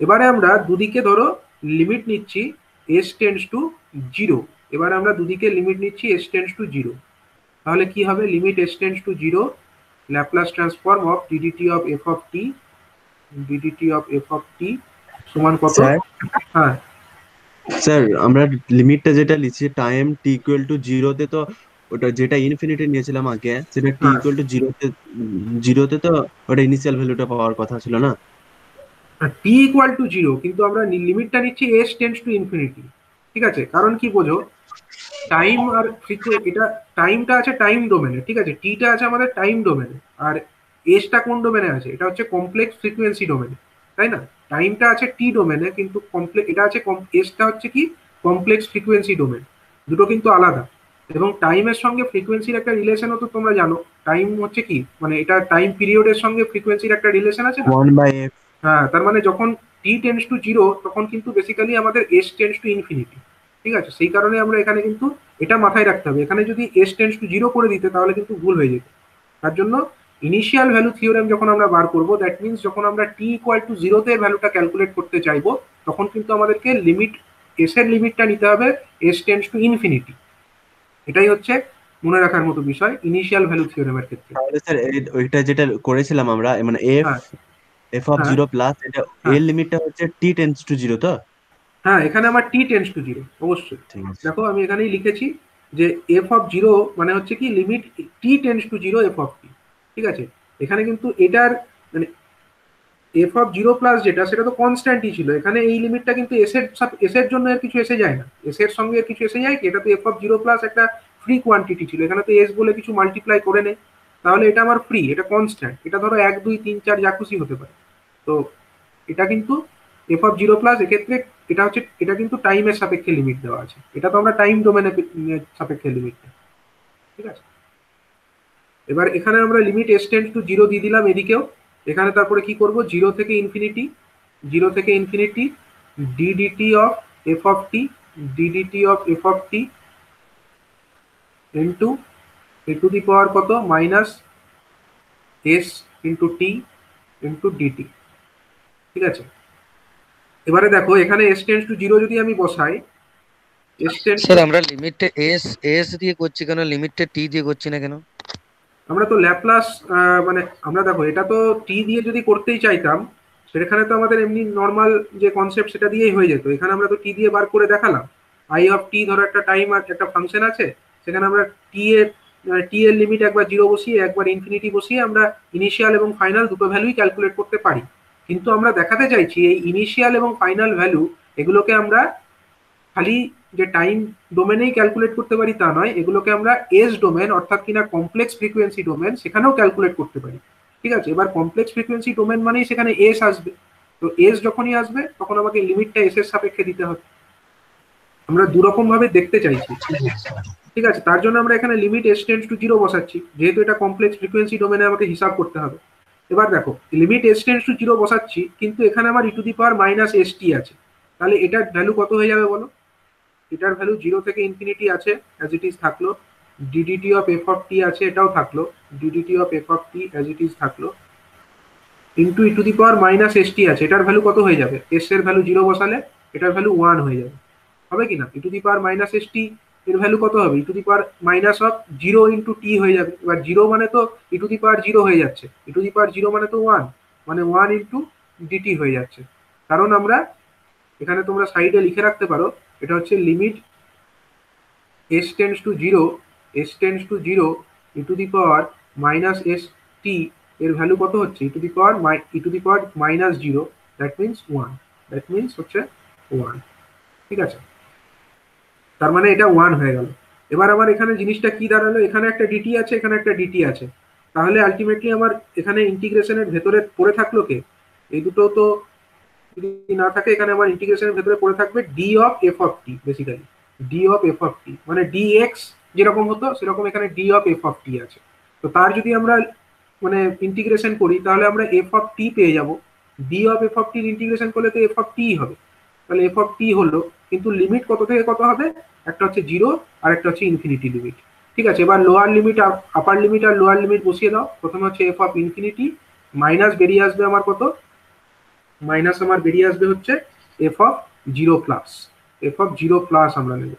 এবারে আমরা দুদিকে ধরো লিমিট নিচ্ছি এস টেন্স টু জিরো, এবারে আমরা দুদিকে লিমিট নিচ্ছি এস টেন্স টু জিরো, তাহলে কি হবে, limit S tends to zero Laplace transform of DDT of F of T, DDT of F of টি সমান কত? স্যার হ্যাঁ স্যার আমরা লিমিটটা যেটা লিখছি টাইম টি ইকুয়াল টু জিরোতে, তো ওটা যেটা ইনফিনিটি নিয়েছিলাম আগে সেটা টি হ্যাঁ, ইকুয়াল টু জিরোতে, জিরোতে তো ওটা ইনিশিয়াল ভ্যালুটা পাওয়ার কথা ছিল না? টি ইকুয়াল টু জিরো, কিন্তু আমরা লিমিটটা নিচ্ছি এস টেন্স টু ইনফিনিটি, ঠিক আছে? কারণ কি বোঝো, টাইম আর এটা টাইমটা আছে টাইম ডোমেনে, ঠিক আছে, টিটা আছে আমাদের টাইম ডোমেনে, আর এসটা কোন ডোমেনে আছে, এটা হচ্ছে কমপ্লেক্স ফ্রিকোয়েন্সি ডোমেনে, তাই না? টাইমটা আছে টি ডোমেনে, কিন্তু কমপ্লেক্স এটা আছে এসটা হচ্ছে কি কমপ্লেক্স ফ্রিকোয়েন্সি ডোমেন, দুটো কিন্তু আলাদা। এবং টাইমের সঙ্গে ফ্রিকোয়েন্সির একটা রিলেশনও তো তোমরা জানো, টাইম হচ্ছে কি, মানে এটা টাইম পিরিয়ডের সঙ্গে ফ্রিকোয়েন্সির একটা রিলেশন আছে না? 1/f। হ্যাঁ, তার মানে যখন টি টেন্স টু জিরো তখন কিন্তু বেসিক্যালি আমাদের এস টেন্স টু ইনফিনিটি, ঠিক আছে? সেই কারণে আমরা এখানে কিন্তু এটা মাথায় রাখতে হবে, এখানে যদি এস টেন্স টু জিরো করে দিতে তাহলে কিন্তু ভুল হয়ে যেত। তার জন্য ইনিশিয়াল ভ্যালু থিওরেম যখন আমরা বার করব, দ্যাট মিনস যখন আমরা টি ইকুয়াল টু জিরোতে ভ্যালুটা ক্যালকুলেট করতে চাইবো, তখন কিন্তু আমাদেরকে লিমিট এস এর লিমিটটা নিতে হবে এস টেন্স টু ইনফিনিটি। এটাই হচ্ছে মনে রাখার মতো বিষয় ইনিশিয়াল ভ্যালু থিওরেমের ক্ষেত্রে। তাহলে স্যার ওইটা যেটা করেছিলাম আমরা, মানে এফ হ্যাঁ এফ অফ হ্যাঁ জিরো প্লাস এটা, হ্যাঁ এর লিমিটটা হচ্ছে টি টেন্স টু জিরো তো? হ্যাঁ, এখানে আমার টি টেন্স টু জিরো অবশ্যই। ঠিক আছে। দেখো আমি এখানেই লিখেছি যে এফ অফ জিরো মানে হচ্ছে কি limit t tends to zero f of t, ঠিক আছে? এখানে কিন্তু এটার মানে এফ অফ জিরো প্লাস যেটা সেটা তো কনস্ট্যান্টই ছিল, এখানে এই লিমিটটা কিন্তু এস এর জন্য এর কিছু এসে যায় না, এস এর সঙ্গে এর কিছু এসে যায় কি, এটা তো এফ অফ জিরো প্লাস একটা ফ্রি কোয়ান্টিটি ছিল, এখানে তো এস বলে কিছু মাল্টিপ্লাই করে নেই, তাহলে এটা আমার ফ্রি, এটা কনস্ট্যান্ট, এটা ধরো এক দুই তিন চার যা খুশি হতে পারে। তো এটা কিন্তু এফ অফ জিরো প্লাস এক্ষেত্রে এটা হচ্ছে, এটা কিন্তু টাইমের সাপেক্ষে লিমিট দেওয়া আছে, এটা তো আমরা টাইম ডোমেনে সাপেক্ষে লিমিট, ঠিক আছে? এবার এখানে আমরা limit s tend to zero দিয়ে দিলাম এদিকেও, এখানে তারপরে কি করব, জিরো থেকে ইনফিনিটি, জিরো থেকে infinity d d t of F of T, DDT of F of t into e to the power কত minus s into t into d t, ঠিক আছে? এবারে দেখো এখানে এস টেন্স টু জিরো যদি আমি বসাই, এস টেন্স টু, স্যার আমরা লিমিটে এস এস দিয়ে করছি কেন, লিমিটে টি দিয়ে করছি না কেন? আমরা তো ল্যাপ্লাস মানে আমরা দেখো এটা তো টি দিয়ে যদি করতেই চাইতাম সেখানে তো আমাদের এমনি নর্মাল যে কনসেপ্ট সেটা দিয়েই হয়ে যেত, এখানে আমরা তো টি দিয়ে বার করে দেখালাম। আই অফ টি ধরো একটা টাইম আর একটা ফাংশন আছে, সেখানে আমরা টি এর লিমিট একবার জিরো বসিয়ে একবার ইনফিনিটি বসিয়ে আমরা ইনিশিয়াল এবং ফাইনাল দুটো ভ্যালুই ক্যালকুলেট করতে পারি। কিন্তু আমরা দেখাতে চাইছি এই ইনিশিয়াল এবং ফাইনাল ভ্যালু এগুলোকে আমরা খালি যে টাইম ডোমেনেই ক্যালকুলেট করতে পারি তা নয়, এগুলোকে আমরা এস ডোমেন অর্থাৎ কিনা কমপ্লেক্স ফ্রিকোয়েন্সি ডোমেন সেখানেও ক্যালকুলেট করতে পারি, ঠিক আছে? এবার কমপ্লেক্স ফ্রিকোয়েন্সি ডোমেন মানেই সেখানে এস আসবে, তো এস যখনই আসবে তখন আমাকে লিমিটটা এস এর সাপেক্ষে দিতে হবে, আমরা দুরকম ভাবে দেখতে চাইছি, ঠিক আছে? তার জন্য আমরা এখানে limit S tends to zero বসাচ্ছি, যেহেতু এটা কমপ্লেক্স ফ্রিকোয়েন্সি ডোমেনে আমাকে হিসাব করতে হবে। এবার দেখো limit S tends to zero বসাচ্ছি, কিন্তু এখানে আমার e to the power minus S t আছে, তাহলে এটার ভ্যালু কত হয়ে যাবে বলো? এটার ভ্যালু জিরো থেকে ইনফিনিটি আছে অ্যাজ ইট ইজ থাকলো, d d t of F of t আছে এটাও থাকলো, d d t of F of t as it is থাকলো, into E to the power minus S t আছে, এটার ভ্যালু কত হয়ে যাবে, এস এর ভ্যালু জিরো বসালে এটার ভ্যালু ওয়ান হয়ে যাবে, হবে কি না? E to the power minus S t এর ভ্যালু কত হবে, e to the power minus of zero into t হয়ে যাবে, এবার জিরো মানে তো ই টু দি পাওয়ার জিরো হয়ে যাচ্ছে, e to the power zero মানে তো ওয়ান, মানে ওয়ান ইন্টু ডিটি হয়ে যাচ্ছে। কারণ আমরা এখানে তোমরা সাইডে লিখে রাখতে পারো, এটা হচ্ছে limit s tends to 0, s tends to 0 e to the power minus s t এর ভ্যালু কত হচ্ছে, e to the power minus 0, that means 1, that means হচ্ছে 1, ঠিক আছে? তার মানে এটা 1 হয়ে গেল। এবার আমার এখানে জিনিসটা কি দাঁড়ালো, এখানে একটা ডিটি আছে এখানে একটা ডিটি আছে, তাহলে আলটিমেটলি আমার এখানে ইন্টিগ্রেশনের ভেতরে পড়ে থাকলো কে, এই দুটো তো যদি না থাকে এখানে আমার ইন্টিগ্রেশনের ভেতরে পড়ে থাকবে d of F of t, basically d of F of t মানে ডি এক্স যেরকম হতো সেরকম এখানে d of F of t আছে। তো তার যদি আমরা মানে ইন্টিগ্রেশন করি তাহলে আমরা এফ অফ টি পেয়ে যাব, ডি অফ এফ অফ টির ইন্টিগ্রেশন করলে তো এফ অফ টি হবে, তাহলে এফ অফ টি হলো, কিন্তু লিমিট কত থেকে কত হবে, একটা হচ্ছে 0 আর একটা হচ্ছে ইনফিনিটি লিমিট। ঠিক আছে, এবার লোয়ার লিমিট আপার লিমিট আর লোয়ার লিমিট বসিয়ে দাও। প্রথমে হচ্ছে এফ অফ ইনফিনিটি মাইনাস বেরিয়ে আসবে আমার কত, মাইনাস আমার বেরিয়ে আসবে হচ্ছে F of 0 plus, F of 0 plus আমরা নেব।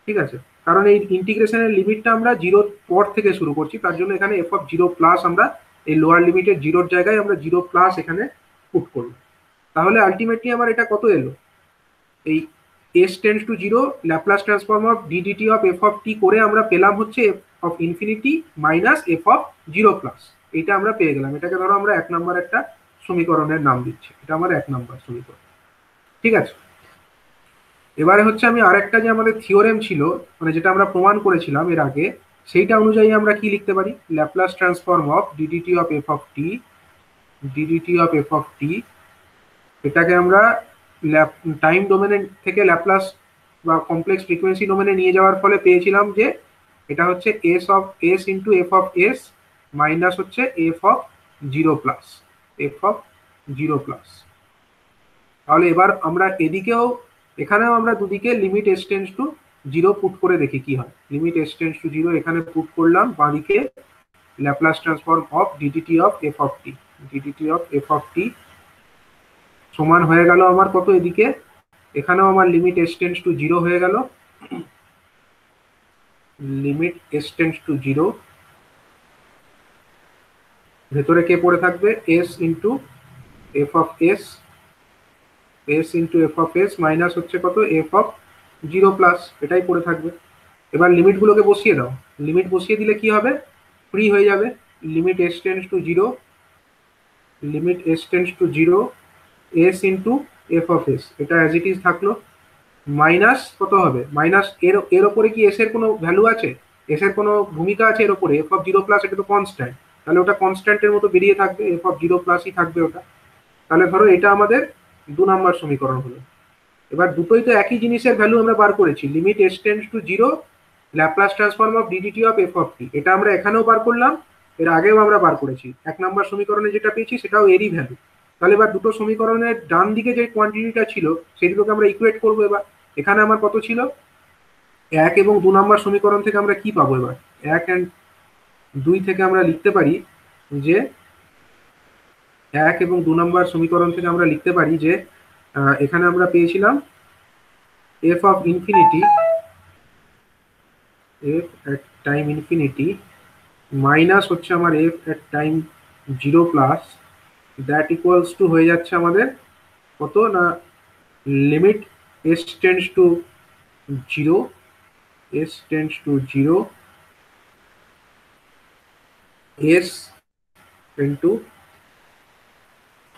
ঠিক আছে, কারণ এই ইন্টিগ্রেশনের লিমিটটা আমরা 0 পর থেকে শুরু করছি, তার জন্য এখানে এফ অফ 0 প্লাস আমরা এই লোয়ার লিমিটের 0 জায়গায় আমরা 0 প্লাস এখানে পুট করব। তাহলে আলটিমেটলি আমার এটা কত এলো, এই s tends to 0 Laplace transform of DDT of F of t করে আমরা পেলাম হচ্ছে F of infinity minus F of 0 plus. এটা আমরা পেয়ে গেলাম, এটাকে ধরো আমরা 1 নম্বর একটা সমীকরণের নাম দিচ্ছি, এটা আমার 1 নম্বর সমীকরণ। ঠিক আছে, এবারে হচ্ছে আমি আরেকটা যে আমাদের থিওরেম ছিল, মানে যেটা আমরা প্রমাণ করেছিলাম এর আগে, সেইটা অনুযায়ী আমরা কি লিখতে পারি, Laplace transform of DDT of F of T, DDT of F of টি, এটাকে আমরা টাইম ডোমেনে থেকে ল্যাপ্লাস বা কমপ্লেক্স ফ্রিকোয়েন্সি ডোমেনে নিয়ে যাওয়ার ফলে পেয়েছিলাম যে এটা হচ্ছে S of S into F of S minus হচ্ছে F of 0 plus, F of 0 plus. তাহলে এবার আমরা এদিকেও, এখানেও আমরা দুদিকে limit S tends to 0 put করে দেখি কি হয়। লিমিট এস টেন্ডস টু 0 এখানে পুট করলাম, বাঁদিকে Laplace transform of DDT of F of T, DDT of F of টি সমান হয়ে গেল আমার কত, এদিকে এখানেও আমার লিমিট এস টেন্ডস টু 0 হয়ে গেল, লিমিট এস টেন্ডস টু 0, ভেতরে কে পড়ে থাকবে, S into F of S, S into F of S minus হচ্ছে কত এফ অফ 0 প্লাস, এটাই পড়ে থাকবে। এবার লিমিটগুলোকে বসিয়ে দাও, লিমিট বসিয়ে দিলে কি হবে, ফ্রি হয়ে যাবে, limit S tends to 0, limit S tends to 0 S into F of S, এটা অ্যাজ ইট ইজ থাকলো, মাইনাস কত হবে, মাইনাস এর ওপরে কি এস এর কোনো ভ্যালু আছে, এস এর কোনো ভূমিকা আছে এর ওপরে, এফ অফ 0 প্লাস এটা তো কনস্ট্যান্ট, তাহলে ওটা কনস্ট্যান্টের মতো বেরিয়ে থাকবে, এফ অফ 0 প্লাসই থাকবে ওটা। তাহলে ধরো এটা আমাদের 2 নম্বর সমীকরণ হলো। এবার দুটোই তো একই জিনিসের ভ্যালু আমরা বার করেছি, limit S tends to 0 Laplace transform of DDT of F of টি, এটা আমরা এখানেও বার করলাম, এর আগেও আমরা বার করেছি। 1 নম্বর সমীকরণে যেটা পেয়েছি সেটাও এরই ভ্যালু। তাহলে এবার দুটো সমীকরণের ডান দিকে যে কোয়ান্টিটিটা ছিল সেই দুটোকে আমরা ইকুয়েট করবো। এবার এখানে আমার কত ছিল, 1 এবং 2 নম্বর সমীকরণ থেকে আমরা কি পাবো, এবার 1 and 2 থেকে আমরা লিখতে পারি যে 1 এবং 2 নম্বর সমীকরণ থেকে আমরা লিখতে পারি যে এখানে আমরা পেয়েছিলাম F of infinity, F at time infinity minus হচ্ছে আমার F at time 0 plus, that equals to হয়ে যাচ্ছে আমাদের কত না, limit S tends to 0, S tends to 0 S into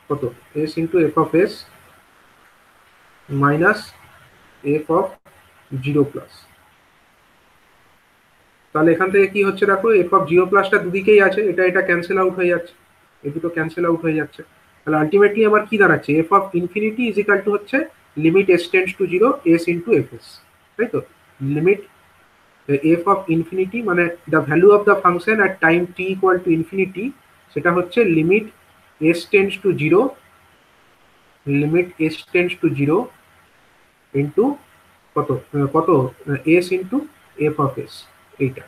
কত, S into F of S minus F of 0 plus. তাহলে এখান থেকে কি হচ্ছে দেখো, এফ অফ 0 প্লাসটা দুদিকেই আছে, এটা এটা ক্যান্সেল আউট হয়ে যাচ্ছে, এই দুটো ক্যান্সেল আউট হয়ে যাচ্ছে। তাহলে আলটিমেটলি আমার কি দাঁড়াচ্ছে, F of infinity is equal to হচ্ছে limit S tends to 0 S into F S, তাই তো। লিমিট এফ অফ ইনফিনিটি মানে the value of the function at time T equal to infinity, সেটা হচ্ছে limit S tends to 0, limit S tends to 0 into কত কত S into F of S, এইটা।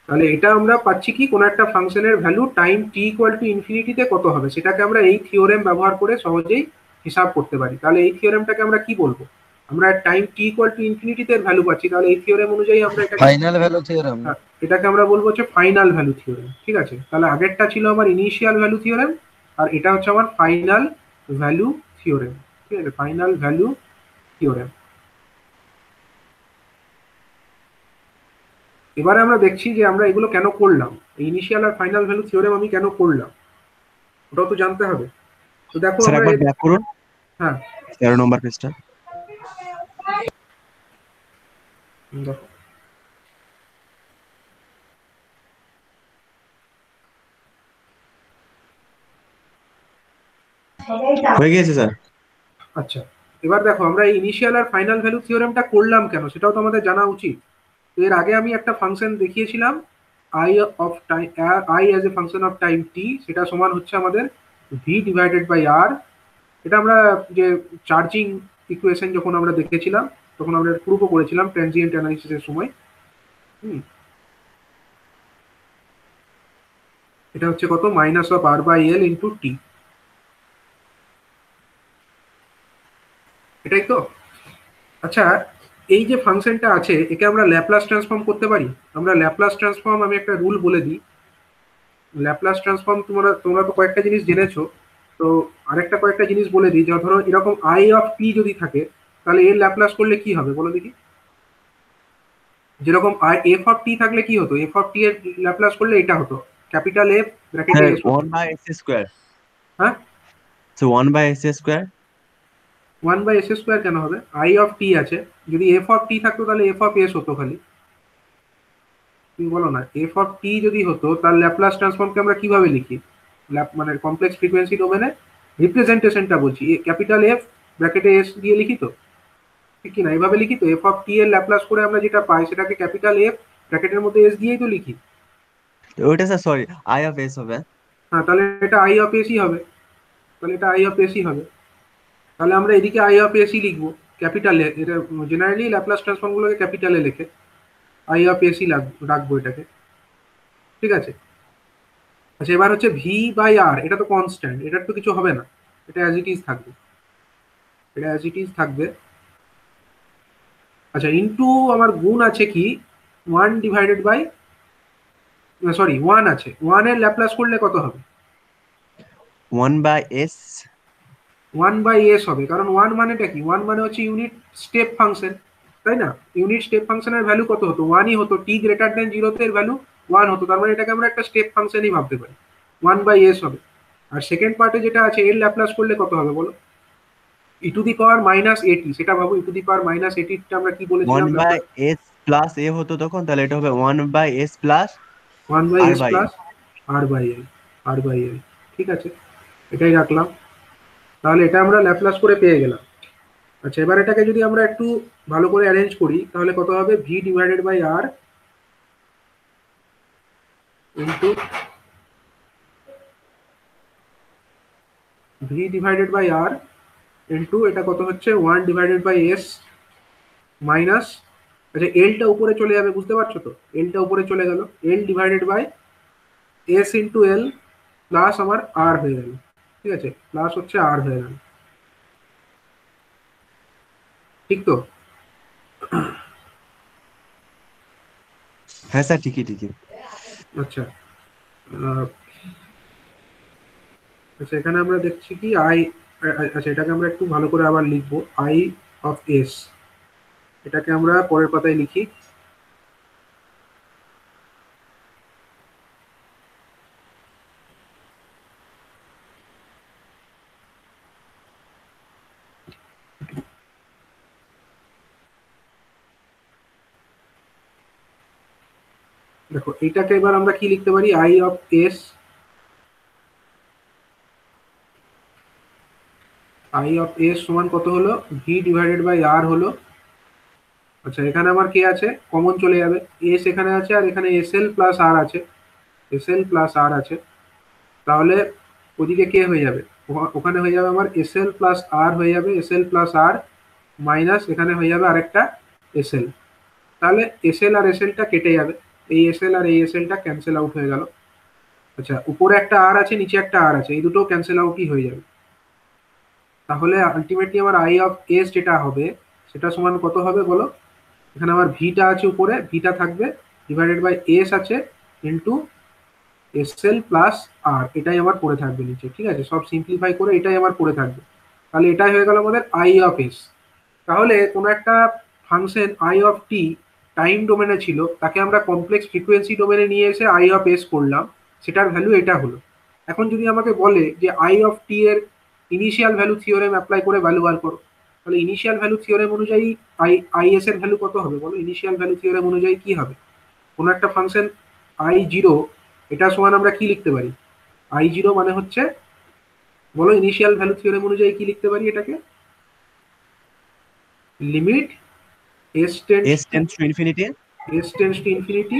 তাহলে এটা আমরা পাচ্ছি কি, কোনো একটা ফাংশনের value time T equal to ইনফিনিটিতে কত হবে, সেটাকে আমরা এই থিওরেম ব্যবহার করে সহজেই হিসাব করতে পারি। তাহলে এই থিওরেমটাকে আমরা কি বলবো, আমরা টাইম টি ইকুয়াল টু ইনফিনিটিতে ভ্যালু পাচ্ছি, তাহলে এই থিওরেম অনুযায়ী আমরা ফাইনাল ভ্যালু থিওরেম, এটাকে আমরা বলবো হচ্ছে ফাইনাল ভ্যালু থিওরেম। ঠিক আছে, তাহলে আগেরটা ছিল আমার ইনিশিয়াল ভ্যালু থিওরেম, আর এটা হচ্ছে আমার ফাইনাল ভ্যালু থিওরেম। ঠিক আছে, ফাইনাল ভ্যালু থিওরেম। এবারে আমরা দেখছি যে আমরা এগুলো কেন করলাম, ইনিশিয়াল আর ফাইনাল ভ্যালু থিওরেম আমি কেন করলাম ওটাও তো জানতে হবে। তো দেখো স্যার আমরা একবার ব্যাক করুন, হ্যাঁ 13 নম্বর পেজটা। দেখো হয়ে গেছে স্যার। আচ্ছা, এবার দেখো আমরা এই ইনিশিয়াল আর ফাইনাল ভ্যালু থিওরেমটা করলাম কেন সেটাও তো আমাদের জানা উচিত। তো এর আগে আমি একটা ফাংশন দেখিয়েছিলাম I of time, I as a function of time T, সেটা সমান হচ্ছে আমাদের ভি ডিভাইডেড বাই আর এটা আমরা যে চার্জিং ইকুয়েশন যখন আমরা দেখেছিলাম তখন আমরা প্রুফ করেছিলাম ট্রানজিয়েন্ট অ্যানালিসিসের সময়। হুম, এটা হচ্ছে কত, minus of R by L into T, এটাই তো। আচ্ছা, এই যে ফাংশনটা আছে একে আমরা ল্যাপ্লাস ট্রান্সফর্ম করতে পারি। আমরা ল্যাপ্লাস ট্রান্সফর্ম, আমি একটা রুল বলে দিই। ল্যাপ্লাস ট্রান্সফর্ম তোমরা তোমরা তো কয়েকটা জিনিস জেনেছো, তো আরেকটা কয়েকটা জিনিস বলে দিই। যা ধরো এরকম আই অফ টি যদি থাকে তাহলে এর ল্যাপ্লাস করলে কি হবে বলো দেখি। যেরকম আই এফ অফ টি থাকলে কি হতো, এফ অফ টি এর ল্যাপ্লাস করলে এটা হতো ক্যাপিটাল এফ ব্র্যাকেটে স্যার এস হতো। 1/s²। হ্যাঁ, সো 1/s²। 1/s² কেন হবে, আই অফ টি আছে, যদি এফ অফ টি থাকতো তাহলে এফ অফ এস হতো খালি। তুমি বলো না, এফ অফ টি যদি হতো তার ল্যাপ্লাস ট্রান্সফর্মকে আমরা কিভাবে লিখি, মানে কমপ্লেক্স ফ্রিকোয়েন্সি ডোমেনে রিপ্রেজেন্টেশনটা বলছি, ক্যাপিটাল এফ ব্র্যাকেটে এস দিয়ে লিখি তো, ঠিক কি না, এইভাবে লিখি তো। এফ অফ টি এর ল্যাপ্লাস করে আমরা যেটা পাই সেটাকে ক্যাপিটাল এফ ব্র্যাকেটের মধ্যে এস দিয়েই তো লিখি। ওইটা স্যার সরি I/s হবে। হ্যাঁ, তাহলে এটা আই অফ এসই হবে, তাহলে এটা আই অফ এসই হবে। তাহলে আমরা এদিকে আই অফ এসই লিখবো ক্যাপিটালে, এটা জেনারেলি ল্যাপ্লাস ট্রান্সফর্মগুলোকে ক্যাপিটালে লেখে, আই অফ এসই রাখবো এটাকে, ঠিক আছে। আচ্ছা, এবার হচ্ছে ভি বাই আর, এটা তো কনস্ট্যান্ট, এটার তো কিছু হবে না, এটা অ্যাজ ইট ইজ থাকবে, এটা অ্যাজ ইট ইজ থাকবে। আচ্ছা, ইনটু আমার গুণ আছে কি, 1/, সরি 1 আছে, 1 এর ল্যাপ্লাস করলে কত হবে, 1/s। 1/s হবে, কারণ 1 মানেটা কি, 1 মানে হচ্ছে ইউনিট স্টেপ ফাংশন, তাই না। ইউনিট স্টেপ ফাংশনের ভ্যালু কত হতো, 1ই হতো, টি গ্রেটার দেন 0 এর ভ্যালু 1 হতো, তার মানে এটাকে আমরা একটা স্টেপ ফাংশনই ভাবতে পারি, 1/s হবে। আর সেকেন্ড পার্টে যেটা আছে এর ল্যাপ্লাস করলে কত হবে বলো, e⁻−at, সেটা ভাবো, e⁻−at টা আমরা কি বলেছিলাম, 1/s প্লাস এ হতো তখন, তাহলে এটা হবে 1/s plus 1/s r/l। Plus R by L, ঠিক আছে, এটাই রাখলাম। তাহলে এটা আমরা ল্যাপ্লাস করে পেয়ে গেলাম। আচ্ছা, এবার এটাকে যদি আমরা একটু ভালো করে অ্যারেঞ্জ করি তাহলে কত হবে, V divided by R into V divided by R into এটা কত হচ্ছে 1/s মাইনাস, আচ্ছা এলটা উপরে চলে যাবে, বুঝতে পারছো তো, এলটা উপরে চলে গেল, L divided by S into L plus আমার আর হয়ে গেল, ঠিক আছে, প্লাস হচ্ছে আর হয়ে গেল, ঠিক তো। হ্যাঁ স্যার, ঠিকই ঠিকই। আচ্ছা, আহ, আচ্ছা এখানে আমরা দেখছি কি আই, আচ্ছা এটাকে আমরা একটু ভালো করে আবার লিখবো, আই অফ এস, এটাকে আমরা পরের পাতায় লিখি। দেখো এইটাকে এবার আমরা কি লিখতে পারি, আই অফ এস সমান কত হলো, ভি ডিভাইডেড বাই আর হলো। আচ্ছা, এখানে আমার কে আছে, কমন চলে যাবে, এস এখানে আছে আর এখানে এস এল প্লাস আর আছে, এস এল প্লাস আর আছে, তাহলে ওদিকে কে হয়ে যাবে, ওখানে হয়ে যাবে আমার এস এল প্লাস আর হয়ে যাবে, এস এল প্লাস আর মাইনাস এখানে হয়ে যাবে আরেকটা এস এল, তাহলে এস এল আর এস এলটা কেটে যাবে, এই এস এল আর এই এস এলটা ক্যান্সেল আউট হয়ে গেল। আচ্ছা, উপরে একটা আর আছে নিচে একটা আর আছে, এই দুটো ক্যান্সেল আউটই হয়ে যাবে। তাহলে আলটিমেটলি আমার আই অফ এস যেটা হবে সেটা সমান কত হবে বলো, এখানে আমার ভিটা আছে উপরে, ভিটা থাকবে ডিভাইডেড বাই এস আছে ইন্টু এস এল প্লাস আর, এটাই আমার পড়ে থাকবে নিচে, ঠিক আছে, সব সিম্পলিফাই করে এটাই আমার পড়ে থাকবে। তাহলে এটাই হয়ে গেল আমাদের আই অফ এস। তাহলে কোনো একটা function I of tea time ডোমেনে ছিল, তাকে আমরা কমপ্লেক্স ফ্রিকোয়েন্সি ডোমেনে নিয়ে এসে আই অফ এস করলাম, সেটার ভ্যালু এটা হলো। এখন যদি আমাকে বলে যে আই অফ টি এর ইনিশিয়াল ভ্যালু থিওরেম অ্যাপ্লাই করে ভ্যালু বার করো, তাহলে ইনিশিয়াল ভ্যালু থিওরেম অনুযায়ী আই এস এর ভ্যালু কত হবে বলো, ইনিশিয়াল ভ্যালু থিওরেম অনুযায়ী কি হবে, কোনো একটা ফাংশন I0, এটা সমান আমরা কি লিখতে পারি, I0 মানে হচ্ছে, বলো ইনিশিয়াল ভ্যালু থিওরেম অনুযায়ী কি লিখতে পারি এটাকে, limit s tends s tends to infinity. s tends to infinity,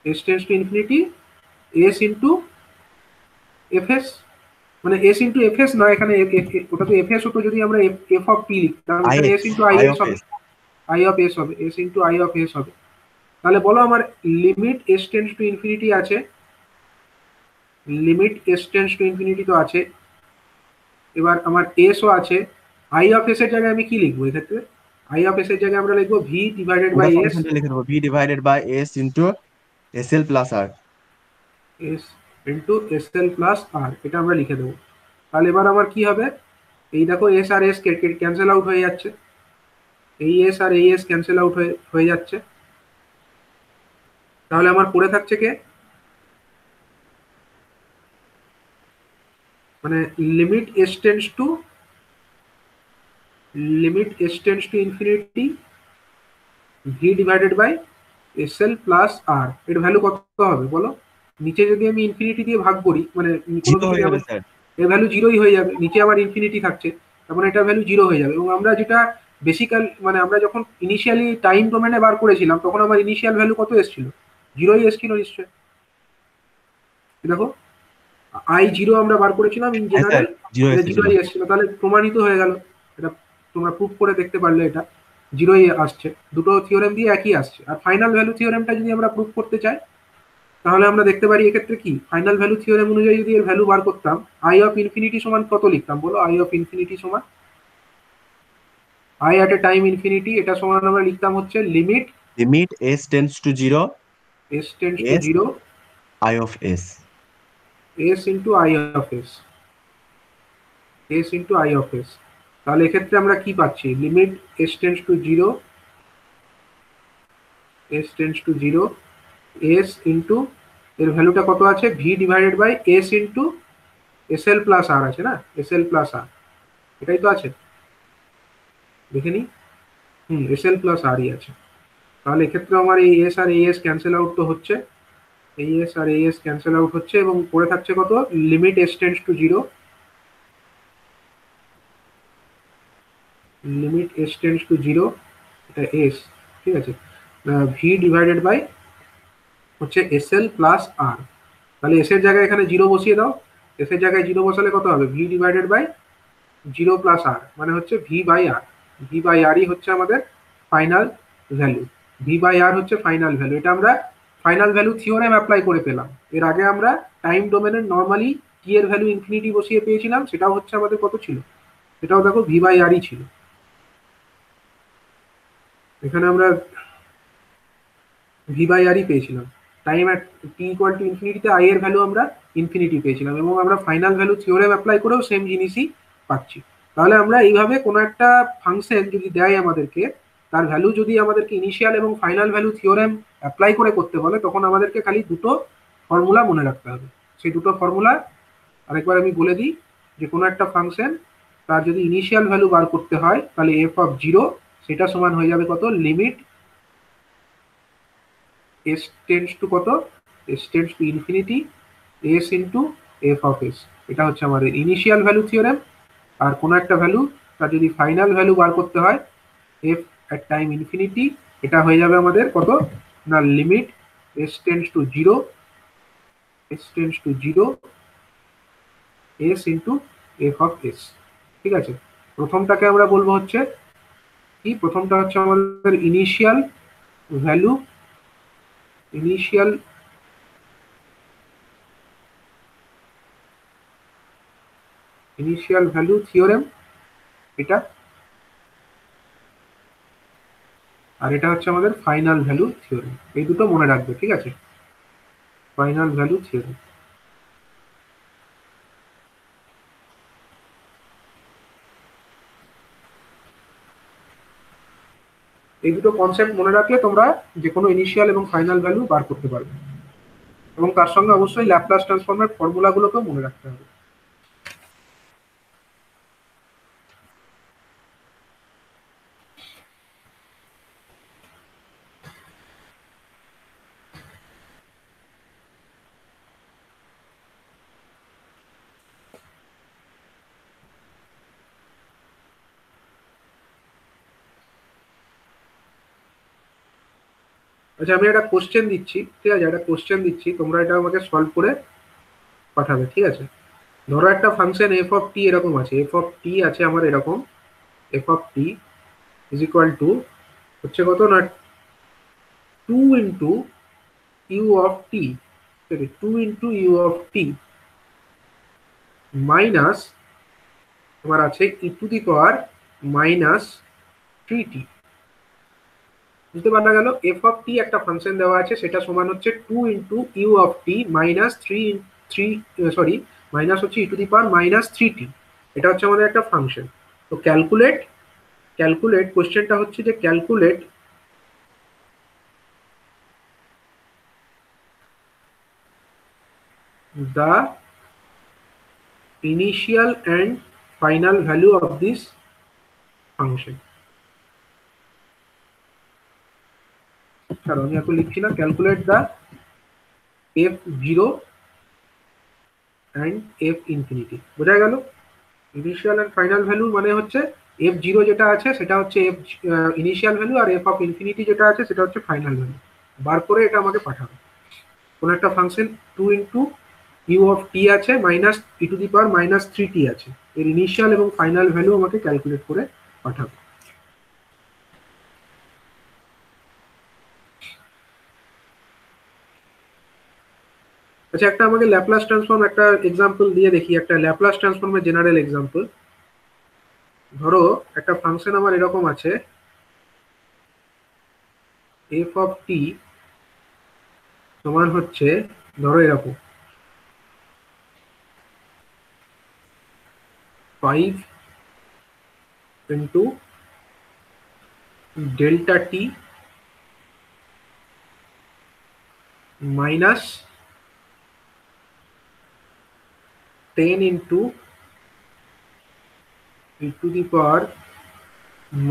s tends to infinity s into FS, মানে এস ইন্টু এফ এস নয়, এখানে ওটা তো এফ এস হতো যদি আমরা এফ অফ টি লিখতাম, এখানে S into I I S of হবে, এস। আই অফ এস হবে, S into I of S হবে। তাহলে বলো আমার limit S tends to infinity আছে, limit S tends to infinity তো আছে, এবার আমার এসও আছে। আই অফ এস এর জায়গায় আমি কি লিখবো এক্ষেত্রে? আই অফ এস এর জায়গায় আমরা লিখবো ভি ডিভাইডেড পুরো বাই এস, ফাংশনটা লিখে দেবো, V divided by S into S L plus R. S into S L plus R, এটা আমরা লিখে দেবো। তাহলে এবার আমার কি হবে, এই দেখো এস আর এস ক্যান্সেল আউট হয়ে যাচ্ছে, এই এস আর এই এস ক্যান্সেল আউট হয়ে হয়ে যাচ্ছে। তাহলে আমার পড়ে থাকছে কে, মানে limit S tends to, limit S tends to infinity V divided by S L plus R, এর ভ্যালু কত হবে বলো? নিচে যদি আমি ইনফিনিটি দিয়ে ভাগ করি, মানে কোনো জিরো কিছু হয়ে যাবে যেমন, স্যার। এর ভ্যালু জিরোই হয়ে যাবে, নিচে আবার ইনফিনিটি থাকছে, তার মানে এটার ভ্যালু জিরো হয়ে যাবে। এবং আমরা যেটা বেসিক্যাল মানে আমরা যখন ইনিশিয়ালি টাইম ডোমেনে বার করেছিলাম তখন আমার ইনিশিয়াল ভ্যালু কত এসেছিল? জিরোই এসেছিল নিশ্চয়। দেখো আই জিরো আমরা বার করেছিলাম ইন হ্যাঁ স্যার, জেনারেল, জিরো এটা এসেছিল। জিরোই এসেছিল, তাহলে প্রমাণিত হয়ে গেল এটা, তোমরা প্রুফ করে দেখতে পারলে এটা জিরোই আসছে, দুটো থিওরেম দিয়ে একই আসছে। আর ফাইনাল ভ্যালু থিওরেমটা যদি আমরা প্রুফ করতে চাই তাহলে আমরা দেখতে পারি এক্ষেত্রে কি, ফাইনাল ভ্যালু থিওরেম অনুযায়ী যদি এর ভ্যালু বার করতাম, আই অফ ইনফিনিটি সমান কত লিখতাম বলো? আই অফ ইনফিনিটি সমান I at a time infinity, এটা সমান আমরা লিখতাম হচ্ছে limit limit S tends to zero S tends to S zero I of S. S into I of S, S into I of S. তাহলে এক্ষেত্রে আমরা কি পাচ্ছি, limit S tends to zero, S tends to zero, S into এর ভ্যালুটা কত আছে, V divided by S into S L plus আর আছে না, এস এল প্লাস আর, এটাই তো আছে, দেখে নি। এস এল প্লাস আরই আছে। তাহলে এক্ষেত্রে আমার এই এস আর এই এস ক্যান্সেল আউট তো হচ্ছে, এই এস আর এই এস ক্যান্সেল আউট হচ্ছে, এবং পড়ে থাকছে কত, limit S tends to zero, limit S tends to zero, এটা এস, ঠিক আছে, ভি ডিভাইডেড বাই হচ্ছে এস এল প্লাস আর। তাহলে এস এর জায়গায় এখানে জিরো বসিয়ে দাও, এস এর জায়গায় জিরো বসালে কত হবে, V divided by zero plus R, মানে হচ্ছে V by R, V by আরই হচ্ছে আমাদের final value, V by R হচ্ছে ফাইনাল ভ্যালু। এটা আমরা ফাইনাল ভ্যালু থিওরেম অ্যাপ্লাই করে পেলাম। এর আগে আমরা টাইম ডোমেনের নর্মালি টি এর ভ্যালু ইনফিনিটি বসিয়ে পেয়েছিলাম, সেটাও হচ্ছে আমাদের কত ছিল, সেটাও দেখো ভি বাই আরই ছিল। এখানে আমরা ভি বাই আরই পেয়েছিলাম, time at T equal to ইনফিনিটিতে আই এর ভ্যালু আমরা ইনফিনিটি পেয়েছিলাম, এবং আমরা ফাইনাল ভ্যালু থিওরেম অ্যাপ্লাই করেও সেম জিনিসই পাচ্ছি। তাহলে আমরা এইভাবে কোনো একটা ফাংশন যদি দেয় আমাদেরকে, তার ভ্যালু যদি আমাদেরকে ইনিশিয়াল এবং ফাইনাল ভ্যালু থিওরেম অ্যাপ্লাই করে করতে বলে, তখন আমাদেরকে খালি দুটো ফর্মুলা মনে রাখতে হবে। সেই দুটো ফর্মুলা আরেকবার আমি বলে দিই, যে কোনো একটা ফাংশন তার যদি ইনিশিয়াল ভ্যালু বার করতে হয় তাহলে এফ অফ জিরো, সেটা সমান হয়ে যাবে কত, লিমিট এস টেন্স টু কত, S tends to infinity s into F of S. এটা হচ্ছে আমাদের ইনিশিয়াল ভ্যালু থিওরেম। আর কোনো একটা ভ্যালু তার যদি ফাইনাল ভ্যালু বার করতে হয় এফ অ্যাট টাইম ইনফিনিটি, এটা হয়ে যাবে আমাদের কত না, limit S tends to zero, S tends to zero S into F of S. ঠিক আছে, প্রথমটাকে আমরা বলবো হচ্ছে কি, প্রথমটা হচ্ছে আমাদের initial value, initial initial value theorem এটা, আর এটা হচ্ছে আমাদের ফাইনাল ভ্যালু থিওরেম। এই দুটো মনে রাখবে, ঠিক আছে, ফাইনাল ভ্যালু থিওরেম। এই দুটো কনসেপ্ট মনে রাখলে তোমরা যে কোনো ইনিশিয়াল এবং ফাইনাল ভ্যালু বার করতে পারবে, এবং তার সঙ্গে অবশ্যই ল্যাপ্লাস ট্রান্সফর্মের ফর্মুলাগুলোকেও মনে রাখতে হবে। আচ্ছা, আমি একটা কোশ্চেন দিচ্ছি, ঠিক আছে, একটা কোশ্চেন দিচ্ছি, তোমরা এটা আমাকে সলভ করে পাঠাবে, ঠিক আছে। ধরো একটা ফাংশন এফ অফ টি এরকম আছে, এফ অফ টি আছে আমার এরকম, F of T is equal to হচ্ছে কত না 2 into u of T, 2 into u of T minus তোমার আছে e to the power minus 3t। বুঝতে পারা গেল এফ অফ টি একটা ফাংশন দেওয়া আছে, সেটা সমান হচ্ছে 2 into u of T minus three sorry minus হচ্ছে ই to the power minus 3t। এটা হচ্ছে আমাদের একটা ফাংশন। তো ক্যালকুলেট কোশ্চেনটা হচ্ছে যে calculate the initial and final value of this function. ছাড়ো আমি এখন লিখছি না, calculate the F zero and F infinity. বোঝা গেল? ইনিশিয়াল অ্যান্ড ফাইনাল ভ্যালু মানে হচ্ছে এফ জিরো যেটা আছে সেটা হচ্ছে এফ ইনিশিয়াল ভ্যালু, আর এফ অফ ইনফিনিটি যেটা আছে সেটা হচ্ছে ফাইনাল ভ্যালু। বার করে এটা আমাকে পাঠাবে। কোন একটা function 2 into u of t আছে minus E to the power minus 3t আছে, এর ইনিশিয়াল এবং ফাইনাল ভ্যালু আমাকে ক্যালকুলেট করে পাঠাবে। আচ্ছা, একটা আমাকে ল্যাপ্লাস ট্রান্সফর্ম একটা এক্সাম্পল দিয়ে দেখি, একটা ল্যাপ্লাস ট্রান্সফর্মের জেনারেল এক্সাম্পল। ধরো একটা ফাংশন আমার এরকম আছে, এফ অফ টি সমান হচ্ছে ধরো এরকম 5 into delta T minus 10 into E to the power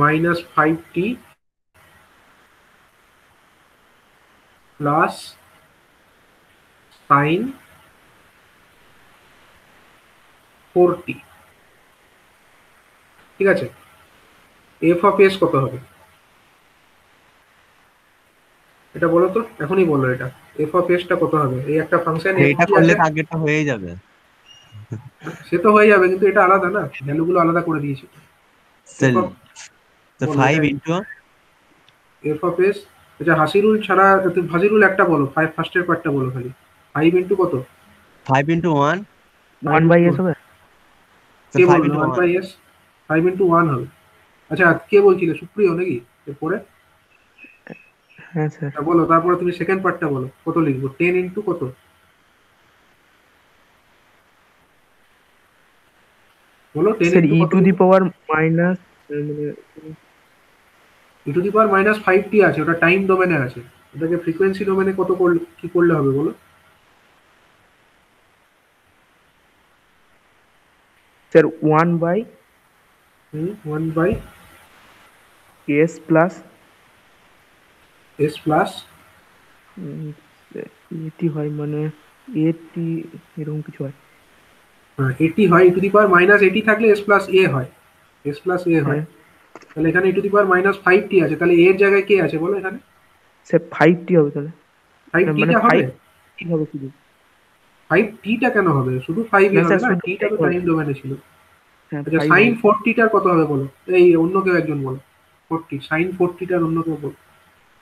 minus 5t plus sign 4t। ঠিক আছে, এফ অফ এস কত হবে এটা বলো তো, এখনই বলো। এটা এফ অফ এসটা কত হবে? এই একটা ফাংশন এফ এইটা টি করলে আছে, তো আগেরটা হয়েই যাবে। সে তো হয়ে যাবে, কিন্তু এটা আলাদা না, ভ্যালুগুলো আলাদা করে দিয়েছি। এফ সেল অফ তো বলো 5 এটাই ইনটু এফ অফ এস। আচ্ছা, হাসিরুল ছাড়া হাসিরুল একটা বলো, ফার্স্টের পার্টটা বলো খালি। 5 ইন্টু কত? 5 ইনটু 1, 5 বাই ইন্টু এস হবে। তো কে 5 বললো ইনটু 1 1। By S? 5 ইন্টু 1 হবে। আচ্ছা, কে বলছিলে? সুপ্রিয় নাকি? এরপরে হ্যাঁ স্যার। বলো, তারপরে তুমি সেকেন্ড পার্টটা বলো, কত লিখবো? 10 ইন্টু কত বলো? 10 স্যার ইন্টু ই কত টু দি লিখবো? পাওয়ার মাইনাস মানে e to the power minus 5t আছে, ওটা টাইম ডোমেনে আছে। ওটাকে ফ্রিকোয়েন্সি ডোমেনে কত করলে কি করলে হবে বলো? Sir 1 by 1 by S plus S plus এটি হয় মানে এটি এরকম কিছু হয়। এটি হয়, ই টু দি পাওয়ার মাইনাস এটি থাকলে এস প্লাস এ হয়, এস প্লাস এ হয়। হ্যাঁ তাহলে এখানে ই to the power minus 5t আছে, তাহলে এর জায়গায় কে আছে বলো? এখানে স্যার 5টি হবে তাহলে, মানে 5tটা হবে। 5টি হবে শুধু। 5tটা কেন হবে? শুধু 5ই না হবে স্যার না, শুধু টিটা 5 তো হবে। টাইম ডোমেনে ছিল। হ্যাঁ আচ্ছা, 5 সাইন হবে। 40টার কত হবে বলো? এই অন্য কেউ একজন বলো। 40 সাইন 40টার অন্য কেউ বলো।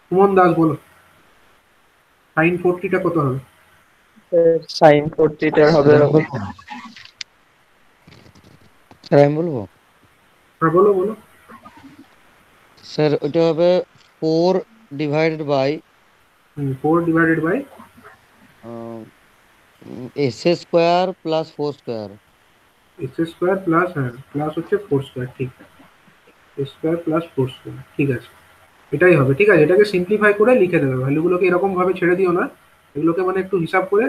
সুমন দাস বলো, সাইন 40টা কত হবে? সাইন 40টার হবে এরকম। স্যার আমি বলবো? হ্যাঁ বলো বলো। স্যার ওইটা হবে 4 divided by 4 divided by S square plus 4 square. X square plus, হ্যাঁ প্লাস হচ্ছে 4 স্কোয়ার, ঠিক। এক্স স্কোয়ার প্লাস 4 স্কোয়ার, ঠিক আছে, এটাই হবে। ঠিক আছে, এটাকে সিম্পলিফাই করে লিখে দেবে, ভ্যালুগুলোকে এরকম ভাবে ছেড়ে দিও না, এগুলোকে মানে একটু হিসাব করে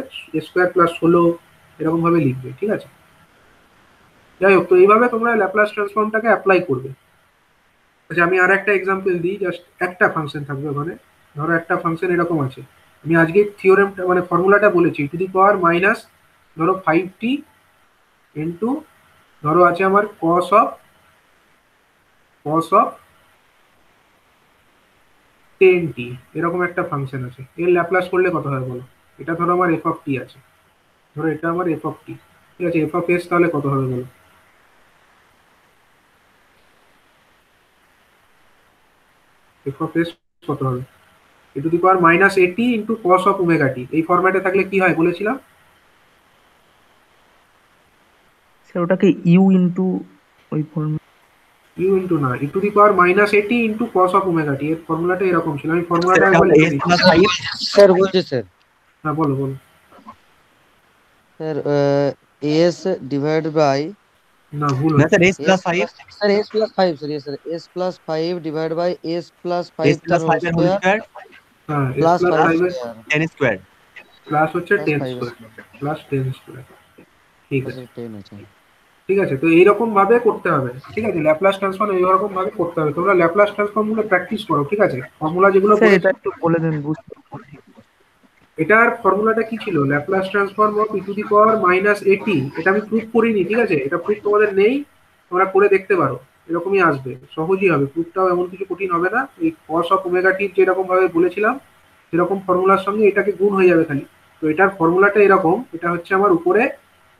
স্কোয়ার প্লাস 16 এরকম ভাবে লিখবে। ঠিক আছে, যাই হোক, তো এইভাবে তোমরা ল্যাপ্লাস ট্রান্সফর্মটাকে অ্যাপ্লাই করবে। আচ্ছা, আমি আর একটা এক্সাম্পল দিই, জাস্ট একটা ফাংশন থাকবে ওখানে। ধরো একটা ফাংশন এরকম আছে, আমি আজকে থিওরেমটা মানে ফর্মুলাটা বলেছি, টু দি পাওয়ার মাইনাস ধরো 5t ইন্টু ধরো আছে আমার cos অফ 10t, এরকম একটা ফাংশন আছে। এর ল্যাপ্লাস করলে কত হয় বলো? এটা ধরো আমার এফ অফ টি আছে, ধরো এটা আমার এফ অফ টি। ঠিক আছে, এফ অফ এস তাহলে কত হবে বলো? এফ অফ এস কত হবে? এ টু দি পাওয়ার মাইনাস এটি ইন্টু কস অফ ওমেগা টি, এই ফরম্যাটে থাকলে কি হয় বলেছিলাম? স্যার ওটাকে ইউ ইন্টু ওই ফর্ম। ইউ ইন্টু না, e to the power minus এটি ইন্টু কস অফ ওমেগা টি, এর ফর্মুলাটা এরকম ছিল, আমি স্যার ফর্মুলাটা এটা একবার হলো লিখে এস দিচ্ছি। Plus five. স্যার বলছি স্যার, হ্যাঁ বলো বলো। স্যার এস ডিভাইড বাই না ভুল না হচ্ছে। Sir S S plus five. Plus, sir S plus five, sir sir S plus five divide by S plus five S তার প্লাস হোল ফাইভ এর হোল স্কোয়ার স্কোয়ার হ্যাঁ, S plus plus five plus ফাইভের square ten square. Plus হচ্ছে plus ten five square, square, plus ten square. ঠিক আছে, ten আছে। ঠিক আছে, তো এইরকম ভাবে করতে হবে। ঠিক আছে, ল্যাপ্লাস ট্রান্সফর্ম এইরকম ভাবে করতে হবে, তোমরা ল্যাপ্লাস ট্রান্সফর্ম গুলো প্র্যাকটিস করো। ঠিক আছে, ফর্মুলা যেগুলো স্যার বলেছি, এটা একটু বলে দেন, বুঝতে পারছি। এটার ফর্মুলাটা কি ছিল? Laplace transform of e to the power minus এটি। এটা আমি প্রুফ করিনি, ঠিক আছে, এটা প্রুফ তোমাদের নেই, তোমরা করে দেখতে পারো, এরকমই আসবে, সহজই হবে, প্রুফটাও এমন কিছু কঠিন হবে না। এই কস অফ ওমেগা টি যেরকম ভাবে বলেছিলাম সেরকম ফর্মুলার সঙ্গে এটাকে গুণ হয়ে যাবে খালি। তো এটার ফর্মুলাটা এরকম, এটা হচ্ছে আমার উপরে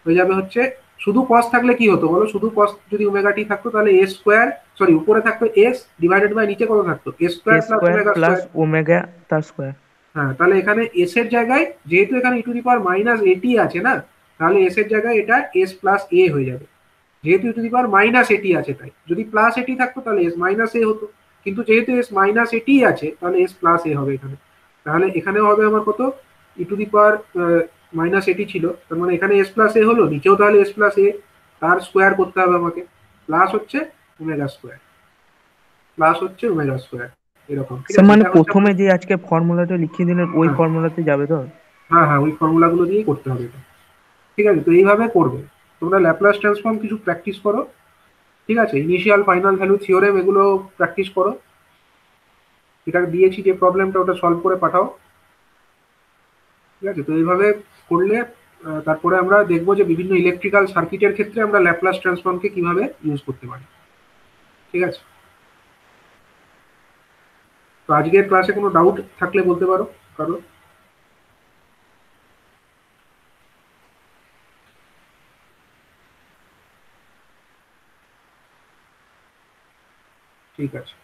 হয়ে যাবে হচ্ছে, শুধু কস থাকলে কি হতো বলো, শুধু কস যদি ওমেগা টি থাকতো তাহলে এস স্কোয়ার, সরি উপরে থাকতো এস ডিভাইডেড বাই নিচে কত থাকতো, S A square plus square omega plus square. Omega তার স্কোয়ার। হ্যাঁ, তাহলে এখানে এস এর জায়গায়, যেহেতু এখানে ই টু দি পাওয়ার মাইনাস এটি আছে না, তাহলে এস এর জায়গায় এটা এস প্লাস এ হয়ে যাবে। যেহেতু ই টু দি পাওয়ার মাইনাস এটি আছে, তাই যদি প্লাস এটি থাকতো তাহলে এস মাইনাস এ হতো, কিন্তু যেহেতু এস মাইনাস এটি আছে তাহলে এস প্লাস এ হবে এখানে। তাহলে এখানেও হবে আমার কত, e to the power minus এটি ছিল, তার মানে এখানে এস প্লাস এ হলো, নিচেও তাহলে এস প্লাস এ, তার স্কোয়ার করতে হবে আমাকে, প্লাস হচ্ছে ওমেগা স্কোয়ার, প্লাস হচ্ছে ওমেগা স্কোয়ার, এরকম। ঠিক স্যার আছে, মানে এটা হচ্ছে প্রথমে যে আজকে ফর্মুলাটা লিখিয়ে দিলেন ওই হ্যাঁ ফর্মুলাতে যাবে তো? হ্যাঁ হ্যাঁ, ওই ফর্মুলাগুলো দিয়েই করতে হবে এটা। ঠিক আছে, তো এইভাবে করবে। তোমরা ল্যাপ্লাস ট্রান্সফর্ম কিছু প্র্যাকটিস করো। ঠিক আছে, ইনিশিয়াল ফাইনাল ভ্যালু থিওরেম এগুলো প্র্যাকটিস করো। এটা দিয়েছি যে প্রবলেমটা, ওটা সলভ করে পাঠাও। ঠিক আছে, তো এইভাবে করলে তারপরে আমরা দেখবো যে বিভিন্ন ইলেকট্রিক্যাল সার্কিটের ক্ষেত্রে আমরা ল্যাপ্লাস ট্রান্সফর্মকে কিভাবে ইউজ করতে পারি। ঠিক আছে, তো আজকের ক্লাসে কোনো ডাউট থাকলে বলতে পারো কারো। ঠিক আছে।